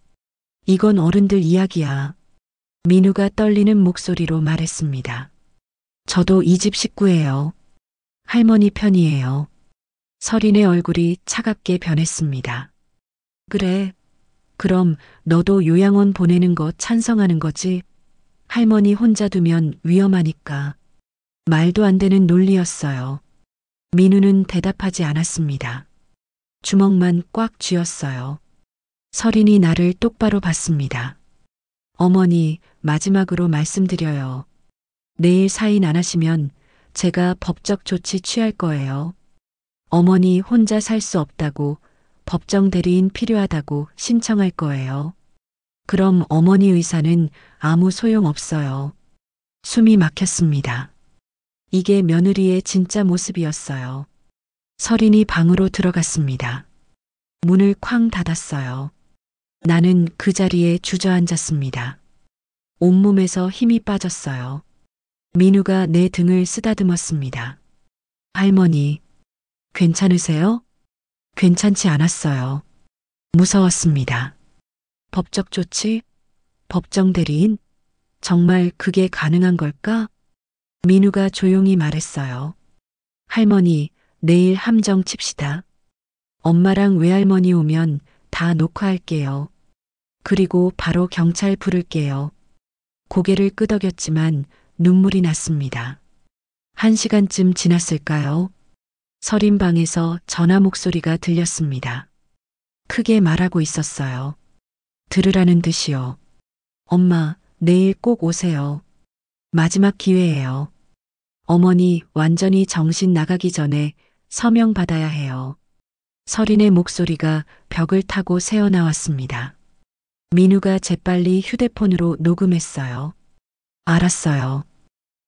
S2: 이건 어른들 이야기야. 민우가 떨리는 목소리로 말했습니다. 저도 이 집 식구예요. 할머니 편이에요. 설인의 얼굴이 차갑게 변했습니다. 그래. 그럼 너도 요양원 보내는 거 찬성하는 거지? 할머니 혼자 두면 위험하니까. 말도 안 되는 논리였어요. 민우는 대답하지 않았습니다. 주먹만 꽉 쥐었어요. 설인이 나를 똑바로 봤습니다. 어머니, 마지막으로 말씀드려요. 내일 사인 안 하시면 제가 법적 조치 취할 거예요. 어머니 혼자 살 수 없다고, 법정 대리인 필요하다고 신청할 거예요. 그럼 어머니 의사는 아무 소용 없어요. 숨이 막혔습니다. 이게 며느리의 진짜 모습이었어요. 설인이 방으로 들어갔습니다. 문을 쾅 닫았어요. 나는 그 자리에 주저앉았습니다. 온몸에서 힘이 빠졌어요. 민우가 내 등을 쓰다듬었습니다. 할머니, 괜찮으세요? 괜찮지 않았어요. 무서웠습니다. 법적 조치? 법정 대리인? 정말 그게 가능한 걸까? 민우가 조용히 말했어요. 할머니, 내일 함정 칩시다. 엄마랑 외할머니 오면 다 녹화할게요. 그리고 바로 경찰 부를게요. 고개를 끄덕였지만 눈물이 났습니다. 1시간쯤 지났을까요? 설인 방에서 전화 목소리가 들렸습니다. 크게 말하고 있었어요. 들으라는 듯이요. 엄마, 내일 꼭 오세요. 마지막 기회예요. 어머니 완전히 정신 나가기 전에 서명 받아야 해요. 설인의 목소리가 벽을 타고 새어나왔습니다. 민우가 재빨리 휴대폰으로 녹음했어요. 알았어요.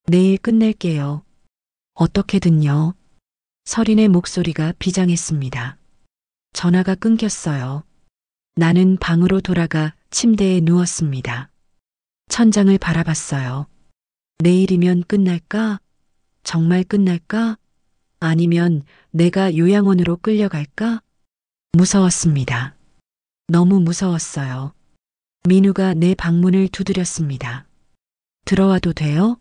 S2: 내일 끝낼게요. 어떻게든요. 설인의 목소리가 비장했습니다. 전화가 끊겼어요. 나는 방으로 돌아가 침대에 누웠습니다. 천장을 바라봤어요. 내일이면 끝날까? 정말 끝날까? 아니면 내가 요양원으로 끌려갈까? 무서웠습니다. 너무 무서웠어요. 민우가 내 방문을 두드렸습니다. 들어와도 돼요?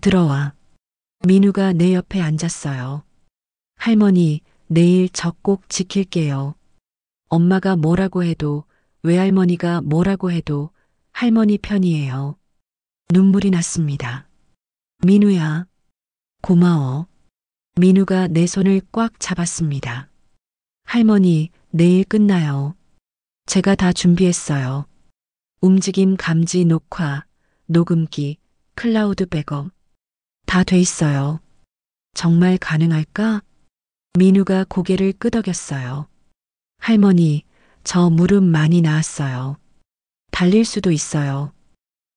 S2: 들어와. 민우가 내 옆에 앉았어요. 할머니, 내일 저 꼭 지킬게요. 엄마가 뭐라고 해도, 외할머니가 뭐라고 해도 할머니 편이에요. 눈물이 났습니다. 민우야, 고마워. 민우가 내 손을 꽉 잡았습니다. 할머니, 내일 끝나요. 제가 다 준비했어요. 움직임 감지 녹화, 녹음기, 클라우드 백업. 다 돼 있어요. 정말 가능할까? 민우가 고개를 끄덕였어요. 할머니, 저 무릎 많이 나았어요. 달릴 수도 있어요.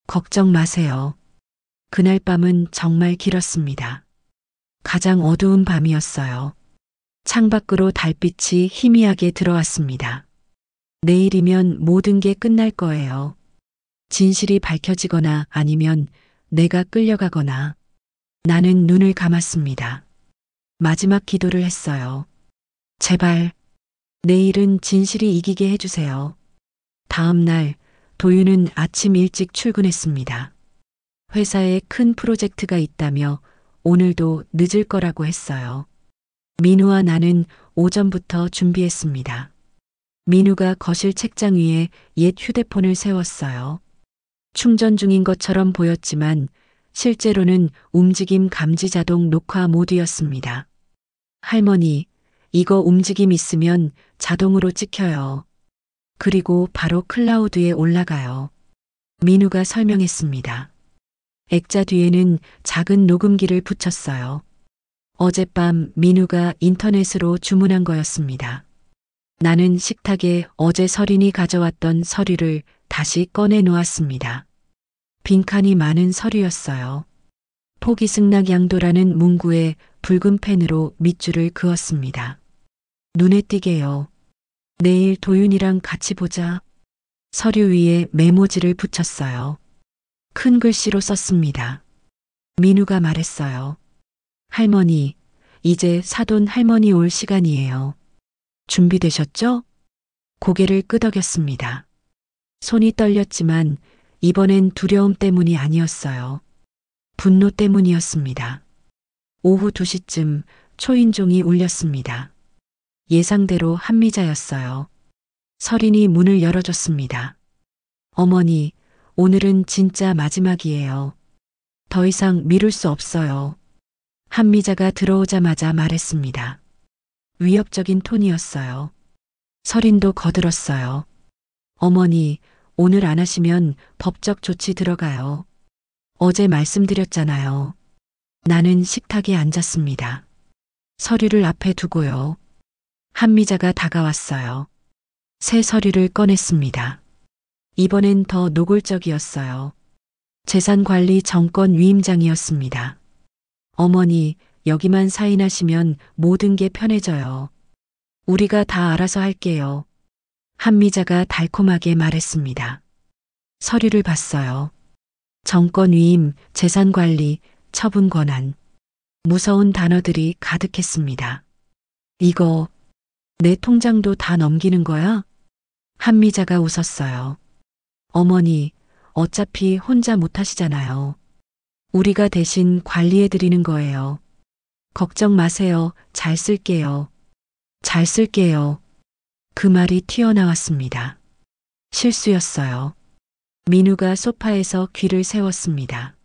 S2: 걱정 마세요. 그날 밤은 정말 길었습니다. 가장 어두운 밤이었어요. 창밖으로 달빛이 희미하게 들어왔습니다. 내일이면 모든 게 끝날 거예요. 진실이 밝혀지거나 아니면 내가 끌려가거나. 나는 눈을 감았습니다. 마지막 기도를 했어요. 제발, 내일은 진실이 이기게 해주세요. 다음 날 도윤은 아침 일찍 출근했습니다. 회사에 큰 프로젝트가 있다며 오늘도 늦을 거라고 했어요. 민우와 나는 오전부터 준비했습니다. 민우가 거실 책장 위에 옛 휴대폰을 세웠어요. 충전 중인 것처럼 보였지만 실제로는 움직임 감지 자동 녹화 모드였습니다. 할머니, 이거 움직임 있으면 자동으로 찍혀요. 그리고 바로 클라우드에 올라가요. 민우가 설명했습니다. 액자 뒤에는 작은 녹음기를 붙였어요. 어젯밤 민우가 인터넷으로 주문한 거였습니다. 나는 식탁에 어제 서린이 가져왔던 서류를 다시 꺼내 놓았습니다. 빈칸이 많은 서류였어요. 포기승낙양도라는 문구에 붉은 펜으로 밑줄을 그었습니다. 눈에 띄게요. 내일 도윤이랑 같이 보자. 서류 위에 메모지를 붙였어요. 큰 글씨로 썼습니다. 민우가 말했어요. 할머니, 이제 사돈 할머니 올 시간이에요. 준비되셨죠? 고개를 끄덕였습니다. 손이 떨렸지만 이번엔 두려움 때문이 아니었어요. 분노 때문이었습니다. 오후 2시쯤 초인종이 울렸습니다. 예상대로 한미자였어요. 서린이 문을 열어줬습니다. 어머니, 오늘은 진짜 마지막이에요. 더 이상 미룰 수 없어요. 한미자가 들어오자마자 말했습니다. 위협적인 톤이었어요. 서린도 거들었어요. 어머니, 오늘 안 하시면 법적 조치 들어가요. 어제 말씀드렸잖아요. 나는 식탁에 앉았습니다. 서류를 앞에 두고요. 한미자가 다가왔어요. 새 서류를 꺼냈습니다. 이번엔 더 노골적이었어요. 재산관리 정권 위임장이었습니다. 어머니, 여기만 사인하시면 모든 게 편해져요. 우리가 다 알아서 할게요. 한미자가 달콤하게 말했습니다. 서류를 봤어요. 정권 위임, 재산관리, 처분 권한. 무서운 단어들이 가득했습니다. 이거 내 통장도 다 넘기는 거야? 한미자가 웃었어요. 어머니, 어차피 혼자 못하시잖아요. 우리가 대신 관리해드리는 거예요. 걱정 마세요. 잘 쓸게요. 잘 쓸게요. 그 말이 튀어나왔습니다. 실수였어요. 민우가 소파에서 귀를 세웠습니다.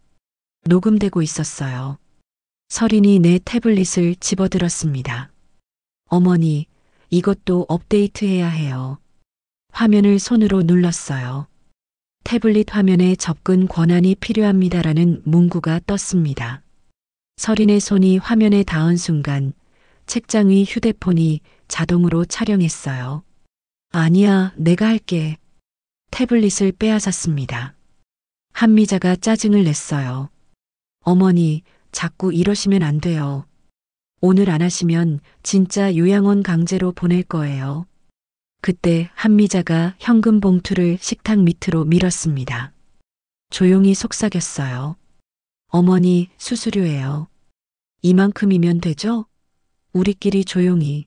S2: 녹음되고 있었어요. 서린이 내 태블릿을 집어들었습니다. 어머니, 이것도 업데이트해야 해요. 화면을 손으로 눌렀어요. 태블릿 화면에 접근 권한이 필요합니다라는 문구가 떴습니다. 서린의 손이 화면에 닿은 순간 책장 위 휴대폰이 자동으로 촬영했어요. 아니야, 내가 할게. 태블릿을 빼앗았습니다. 한미자가 짜증을 냈어요. 어머니, 자꾸 이러시면 안 돼요. 오늘 안 하시면 진짜 요양원 강제로 보낼 거예요. 그때 한미자가 현금 봉투를 식탁 밑으로 밀었습니다. 조용히 속삭였어요. 어머니, 수수료예요. 이만큼이면 되죠? 우리끼리 조용히.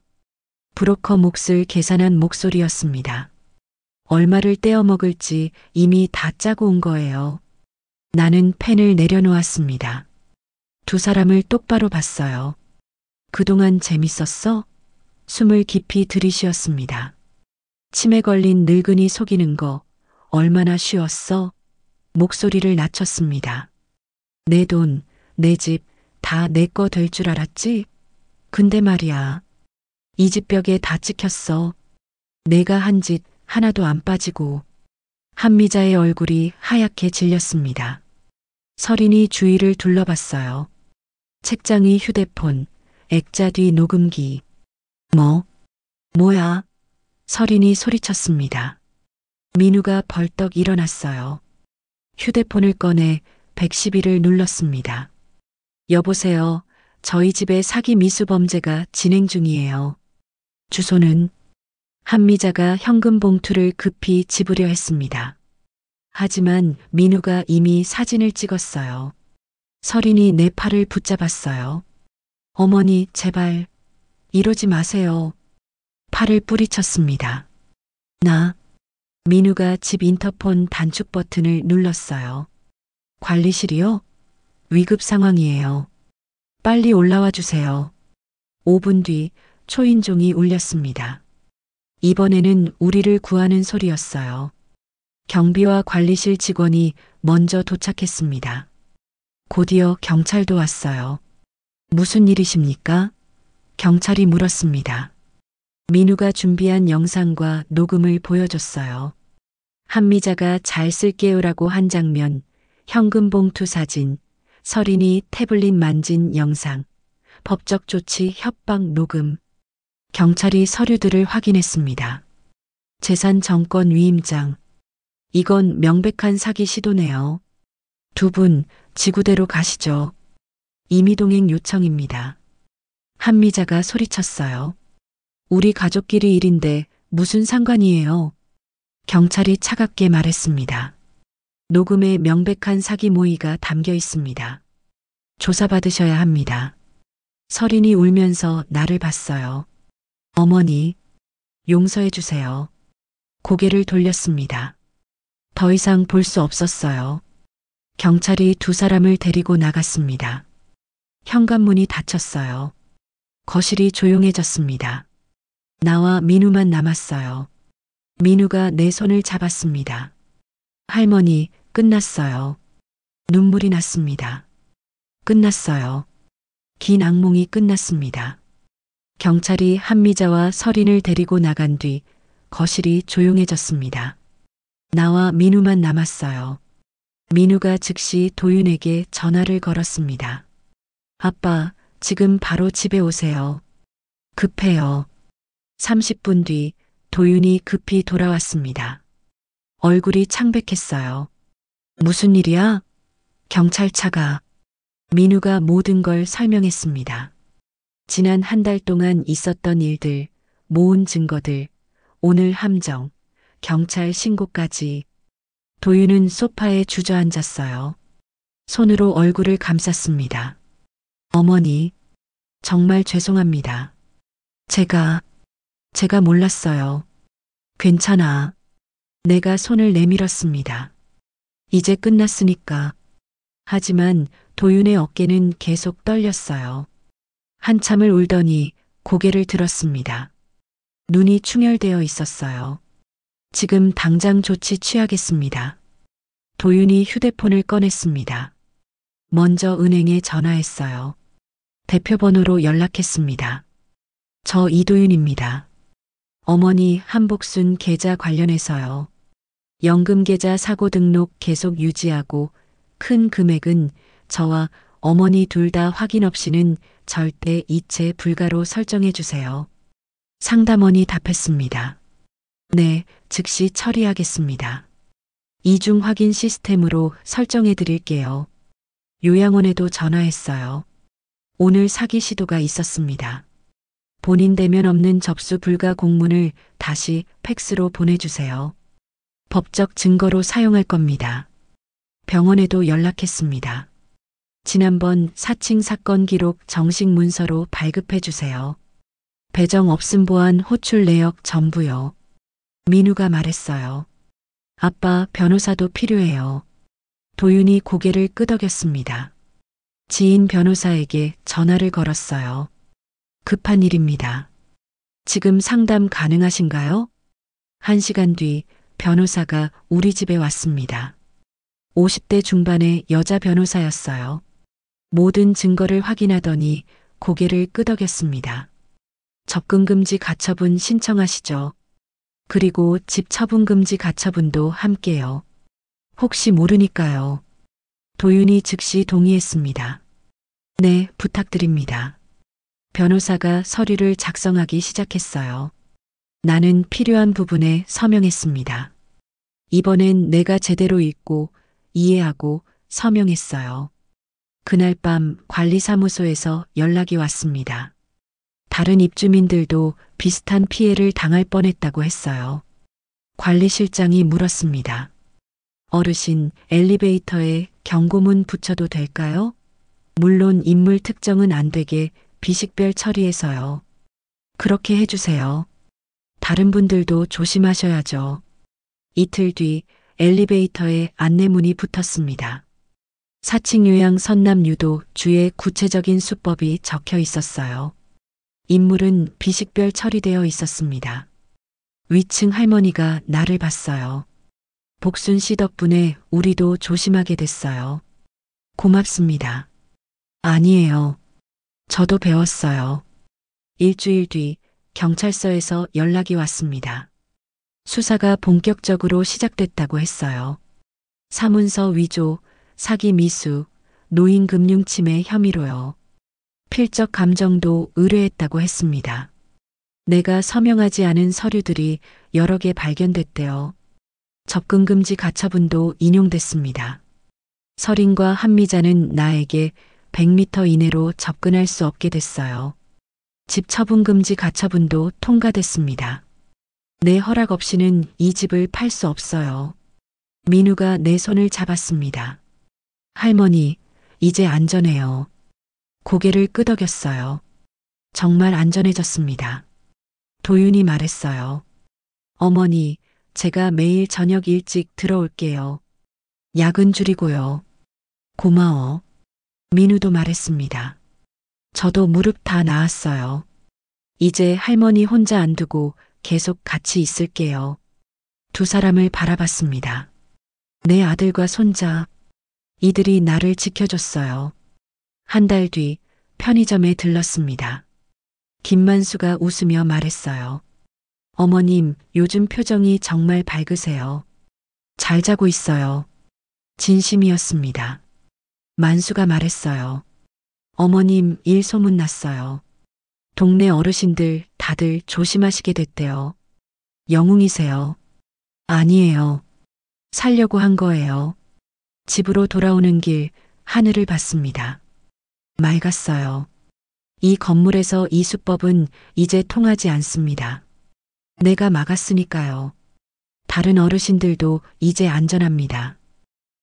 S2: 브로커 몫을 계산한 목소리였습니다. 얼마를 떼어 먹을지 이미 다 짜고 온 거예요. 나는 펜을 내려놓았습니다. 두 사람을 똑바로 봤어요. 그동안 재밌었어? 숨을 깊이 들이쉬었습니다. 치매 걸린 늙은이 속이는 거 얼마나 쉬웠어? 목소리를 낮췄습니다. 내 돈, 내 집 다 내 거 될 줄 알았지? 근데 말이야. 이 집 벽에 다 찍혔어. 내가 한 짓 하나도 안 빠지고. 한미자의 얼굴이 하얗게 질렸습니다. 서린이 주위를 둘러봤어요. 책장 위 휴대폰, 액자 뒤 녹음기. 뭐야? 서린이 소리쳤습니다. 민우가 벌떡 일어났어요. 휴대폰을 꺼내 112를 눌렀습니다. 여보세요. 저희 집에 사기 미수 범죄가 진행 중이에요. 주소는? 한미자가 현금 봉투를 급히 집으려 했습니다. 하지만 민우가 이미 사진을 찍었어요. 서린이 내 팔을 붙잡았어요. 어머니, 제발 이러지 마세요. 팔을 뿌리쳤습니다. 민우가 집 인터폰 단축 버튼을 눌렀어요. 관리실이요? 위급 상황이에요. 빨리 올라와 주세요. 5분 뒤 초인종이 울렸습니다. 이번에는 우리를 구하는 소리였어요. 경비와 관리실 직원이 먼저 도착했습니다. 곧이어 경찰도 왔어요. 무슨 일이십니까? 경찰이 물었습니다. 민우가 준비한 영상과 녹음을 보여줬어요. 한미자가 잘 쓸게요라고 한 장면, 현금 봉투 사진, 서린이 태블릿 만진 영상, 법적 조치 협박 녹음. 경찰이 서류들을 확인했습니다. 재산 정권 위임장. 이건 명백한 사기 시도네요. 두 분 지구대로 가시죠. 임의동행 요청입니다. 한미자가 소리쳤어요. 우리 가족끼리 일인데 무슨 상관이에요? 경찰이 차갑게 말했습니다. 녹음에 명백한 사기 모의가 담겨 있습니다. 조사받으셔야 합니다. 서린이 울면서 나를 봤어요. 어머니, 용서해 주세요. 고개를 돌렸습니다. 더 이상 볼 수 없었어요. 경찰이 두 사람을 데리고 나갔습니다. 현관문이 닫혔어요. 거실이 조용해졌습니다. 나와 민우만 남았어요. 민우가 내 손을 잡았습니다. 할머니, 끝났어요. 눈물이 났습니다. 끝났어요. 긴 악몽이 끝났습니다. 경찰이 한미자와 서린을 데리고 나간 뒤 거실이 조용해졌습니다. 나와 민우만 남았어요. 민우가 즉시 도윤에게 전화를 걸었습니다. 아빠, 지금 바로 집에 오세요. 급해요. 30분 뒤 도윤이 급히 돌아왔습니다. 얼굴이 창백했어요. 무슨 일이야? 경찰차가. 민우가 모든 걸 설명했습니다. 지난 한 달 동안 있었던 일들, 모은 증거들, 오늘 함정, 경찰 신고까지. 도윤은 소파에 주저앉았어요. 손으로 얼굴을 감쌌습니다. 어머니, 정말 죄송합니다. 제가 몰랐어요. 괜찮아. 내가 손을 내밀었습니다. 이제 끝났으니까. 하지만 도윤의 어깨는 계속 떨렸어요. 한참을 울더니 고개를 들었습니다. 눈이 충혈되어 있었어요. 지금 당장 조치 취하겠습니다. 도윤이 휴대폰을 꺼냈습니다. 먼저 은행에 전화했어요. 대표번호로 연락했습니다. 저 이도윤입니다. 어머니 한복순 계좌 관련해서요. 연금 계좌 사고 등록 계속 유지하고 큰 금액은 저와 어머니 둘 다 확인 없이는 절대 이체 불가로 설정해 주세요. 상담원이 답했습니다. 네, 즉시 처리하겠습니다. 이중 확인 시스템으로 설정해 드릴게요. 요양원에도 전화했어요. 오늘 사기 시도가 있었습니다. 본인 대면 없는 접수 불가 공문을 다시 팩스로 보내주세요. 법적 증거로 사용할 겁니다. 병원에도 연락했습니다. 지난번 사칭 사건 기록 정식 문서로 발급해 주세요. 배정 없음 보안 호출 내역 전부요. 민우가 말했어요. 아빠, 변호사도 필요해요. 도윤이 고개를 끄덕였습니다. 지인 변호사에게 전화를 걸었어요. 급한 일입니다. 지금 상담 가능하신가요? 1시간 뒤 변호사가 우리 집에 왔습니다. 50대 중반의 여자 변호사였어요. 모든 증거를 확인하더니 고개를 끄덕였습니다. 접근금지 가처분 신청하시죠. 그리고 집 처분금지 가처분도 함께요. 혹시 모르니까요. 도윤이 즉시 동의했습니다. 네, 부탁드립니다. 변호사가 서류를 작성하기 시작했어요. 나는 필요한 부분에 서명했습니다. 이번엔 내가 제대로 읽고 이해하고 서명했어요. 그날 밤 관리사무소에서 연락이 왔습니다. 다른 입주민들도 비슷한 피해를 당할 뻔했다고 했어요. 관리실장이 물었습니다. 어르신, 엘리베이터에 경고문 붙여도 될까요? 물론 인물 특정은 안 되게 비식별 처리해서요. 그렇게 해주세요. 다른 분들도 조심하셔야죠. 이틀 뒤 엘리베이터에 안내문이 붙었습니다. 4층 요양 선남 유도 주의 구체적인 수법이 적혀 있었어요. 인물은 비식별 처리되어 있었습니다. 위층 할머니가 나를 봤어요. 복순 씨 덕분에 우리도 조심하게 됐어요. 고맙습니다. 아니에요. 저도 배웠어요. 일주일 뒤 경찰서에서 연락이 왔습니다. 수사가 본격적으로 시작됐다고 했어요. 사문서 위조, 사기 미수, 노인 금융 침해 혐의로요. 필적 감정도 의뢰했다고 했습니다. 내가 서명하지 않은 서류들이 여러 개 발견됐대요. 접근 금지 가처분도 인용됐습니다. 서린과 한미자는 나에게 100m 이내로 접근할 수 없게 됐어요. 집 처분 금지 가처분도 통과됐습니다. 내 허락 없이는 이 집을 팔 수 없어요. 민우가 내 손을 잡았습니다. 할머니, 이제 안전해요. 고개를 끄덕였어요. 정말 안전해졌습니다. 도윤이 말했어요. 어머니, 제가 매일 저녁 일찍 들어올게요. 야근 줄이고요. 고마워. 민우도 말했습니다. 저도 무릎 다 나았어요. 이제 할머니 혼자 안 두고 계속 같이 있을게요. 두 사람을 바라봤습니다. 내 아들과 손자, 이들이 나를 지켜줬어요. 한 달 뒤 편의점에 들렀습니다. 김만수가 웃으며 말했어요. 어머님, 요즘 표정이 정말 밝으세요. 잘 자고 있어요. 진심이었습니다. 만수가 말했어요. 어머님, 일 소문 났어요. 동네 어르신들 다들 조심하시게 됐대요. 영웅이세요. 아니에요. 살려고 한 거예요. 집으로 돌아오는 길 하늘을 봤습니다. 맑았어요. 이 건물에서 이 수법은 이제 통하지 않습니다. 내가 막았으니까요. 다른 어르신들도 이제 안전합니다.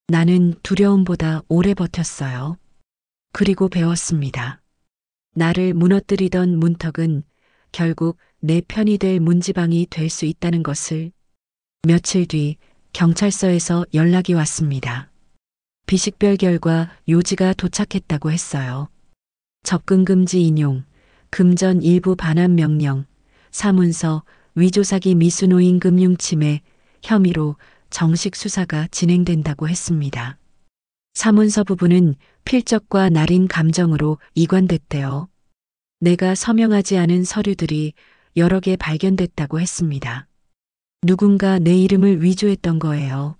S2: 나는 두려움보다 오래 버텼어요. 그리고 배웠습니다. 나를 무너뜨리던 문턱은 결국 내 편이 될 문지방이 될 수 있다는 것을. 며칠 뒤 경찰서에서 연락이 왔습니다. 비식별 결과 요지가 도착했다고 했어요. 접근 금지 인용, 금전 일부 반환 명령, 사문서, 위조사기 미수노인 금융 침해 혐의로 정식 수사가 진행된다고 했습니다. 사문서 부분은 필적과 날인 감정으로 이관됐대요. 내가 서명하지 않은 서류들이 여러 개 발견됐다고 했습니다. 누군가 내 이름을 위조했던 거예요.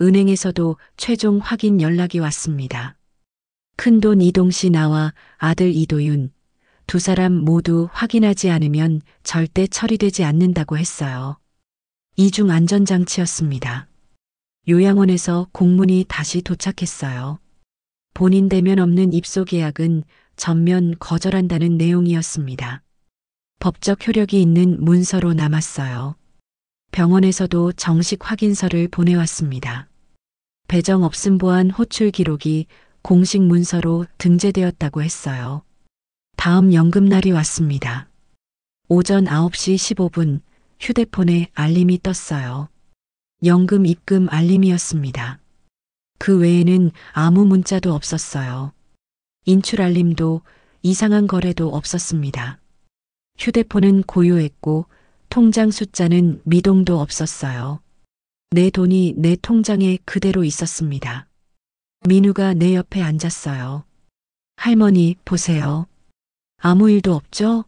S2: 은행에서도 최종 확인 연락이 왔습니다. 큰돈 이동씨 나와 아들 이도윤, 두 사람 모두 확인하지 않으면 절대 처리되지 않는다고 했어요. 이중 안전장치였습니다. 요양원에서 공문이 다시 도착했어요. 본인 대면 없는 입소 계약은 전면 거절한다는 내용이었습니다. 법적 효력이 있는 문서로 남았어요. 병원에서도 정식 확인서를 보내왔습니다. 배정 없음 보안 호출 기록이 공식 문서로 등재되었다고 했어요. 다음 연금날이 왔습니다. 오전 9시 15분 휴대폰에 알림이 떴어요. 연금 입금 알림이었습니다. 그 외에는 아무 문자도 없었어요. 인출 알림도 이상한 거래도 없었습니다. 휴대폰은 고요했고 통장 숫자는 미동도 없었어요. 내 돈이 내 통장에 그대로 있었습니다. 민우가 내 옆에 앉았어요. 할머니, 보세요. 아무 일도 없죠?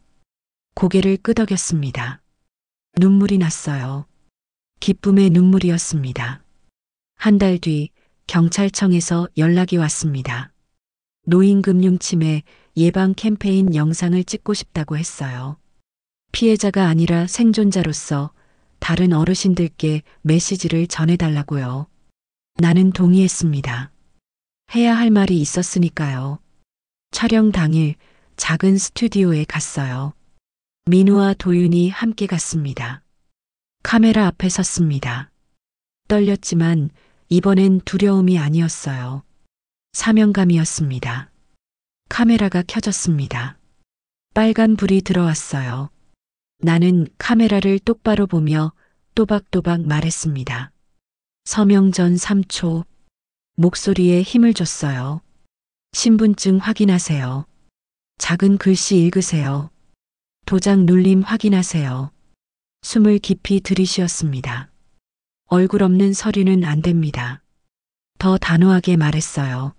S2: 고개를 끄덕였습니다. 눈물이 났어요. 기쁨의 눈물이었습니다. 한 달 뒤 경찰청에서 연락이 왔습니다. 노인금융침해 예방 캠페인 영상을 찍고 싶다고 했어요. 피해자가 아니라 생존자로서 다른 어르신들께 메시지를 전해달라고요. 나는 동의했습니다. 해야 할 말이 있었으니까요. 촬영 당일 작은 스튜디오에 갔어요. 민우와 도윤이 함께 갔습니다. 카메라 앞에 섰습니다. 떨렸지만 이번엔 두려움이 아니었어요. 사명감이었습니다. 카메라가 켜졌습니다. 빨간 불이 들어왔어요. 나는 카메라를 똑바로 보며 또박또박 말했습니다. 서명 전 3초. 목소리에 힘을 줬어요. 신분증 확인하세요. 작은 글씨 읽으세요. 도장 눌림 확인하세요. 숨을 깊이 들이쉬었습니다. 얼굴 없는 서류는 안 됩니다. 더 단호하게 말했어요.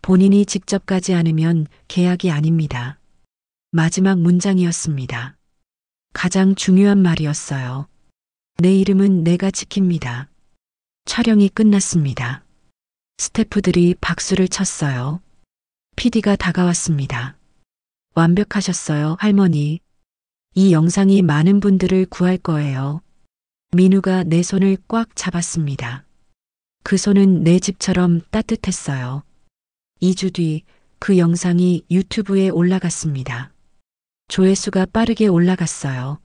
S2: 본인이 직접 가지 않으면 계약이 아닙니다. 마지막 문장이었습니다. 가장 중요한 말이었어요. 내 이름은 내가 지킵니다. 촬영이 끝났습니다. 스태프들이 박수를 쳤어요. PD가 다가왔습니다. 완벽하셨어요, 할머니. 이 영상이 많은 분들을 구할 거예요. 민우가 내 손을 꽉 잡았습니다. 그 손은 내 집처럼 따뜻했어요. 2주 뒤 그 영상이 유튜브에 올라갔습니다. 조회수가 빠르게 올라갔어요.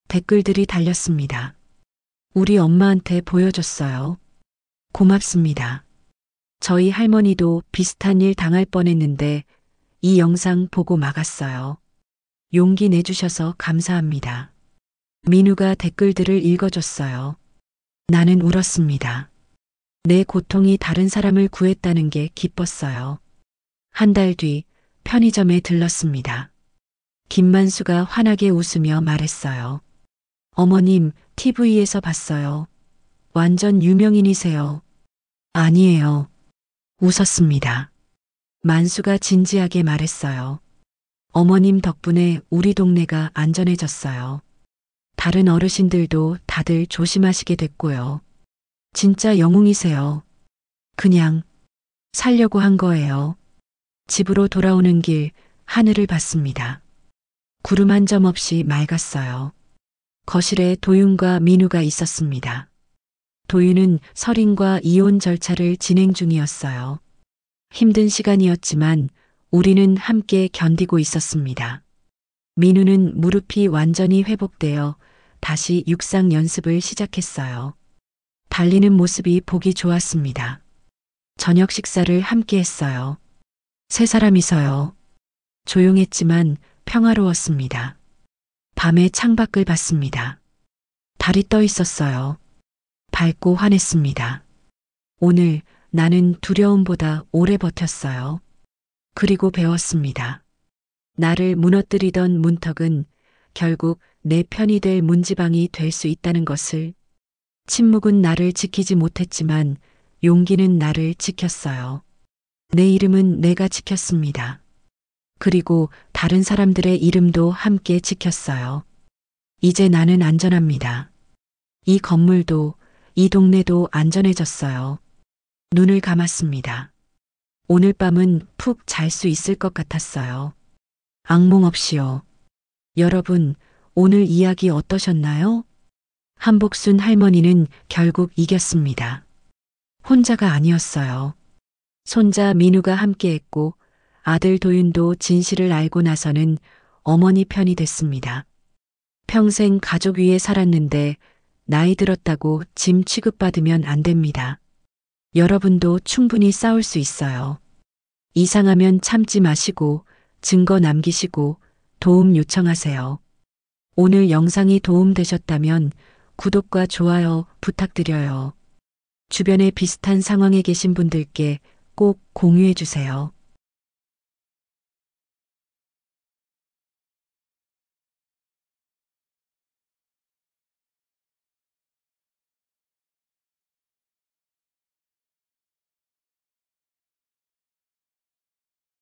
S2: 댓글들이 달렸습니다. 우리 엄마한테 보여줬어요. 고맙습니다. 저희 할머니도 비슷한 일 당할 뻔했는데 이 영상 보고 막았어요. 용기 내주셔서 감사합니다. 민우가 댓글들을 읽어줬어요. 나는 울었습니다. 내 고통이 다른 사람을 구했다는 게 기뻤어요. 한 달 뒤 편의점에 들렀습니다. 김만수가 환하게 웃으며 말했어요. 어머님, TV에서 봤어요. 완전 유명인이세요. 아니에요. 웃었습니다. 만수가 진지하게 말했어요. 어머님 덕분에 우리 동네가 안전해졌어요. 다른 어르신들도 다들 조심하시게 됐고요. 진짜 영웅이세요. 그냥 살려고 한 거예요. 집으로 돌아오는 길 하늘을 봤습니다. 구름 한 점 없이 맑았어요. 거실에 도윤과 민우가 있었습니다. 도윤은 설인과 이혼 절차를 진행 중이었어요. 힘든 시간이었지만 우리는 함께 견디고 있었습니다. 민우는 무릎이 완전히 회복되어 다시 육상 연습을 시작했어요. 달리는 모습이 보기 좋았습니다. 저녁 식사를 함께 했어요. 세 사람이서요. 조용했지만 평화로웠습니다. 밤에 창밖을 봤습니다. 달이 떠 있었어요. 밝고 환했습니다. 오늘 나는 두려움보다 오래 버텼어요. 그리고 배웠습니다. 나를 무너뜨리던 문턱은 결국 내 편이 될 문지방이 될 수 있다는 것을. 침묵은 나를 지키지 못했지만 용기는 나를 지켰어요. 내 이름은 내가 지켰습니다. 그리고 다른 사람들의 이름도 함께 지켰어요. 이제 나는 안전합니다. 이 건물도 이 동네도 안전해졌어요. 눈을 감았습니다. 오늘 밤은 푹 잘 수 있을 것 같았어요. 악몽 없이요. 여러분, 오늘 이야기 어떠셨나요? 한복순 할머니는 결국 이겼습니다. 혼자가 아니었어요. 손자 민우가 함께했고 아들 도윤도 진실을 알고 나서는 어머니 편이 됐습니다. 평생 가족 위에 살았는데 나이 들었다고 짐 취급받으면 안 됩니다. 여러분도 충분히 싸울 수 있어요. 이상하면 참지 마시고 증거 남기시고 도움 요청하세요. 오늘 영상이 도움되셨다면 구독과 좋아요 부탁드려요. 주변에 비슷한 상황에 계신 분들께 꼭 공유해 주세요.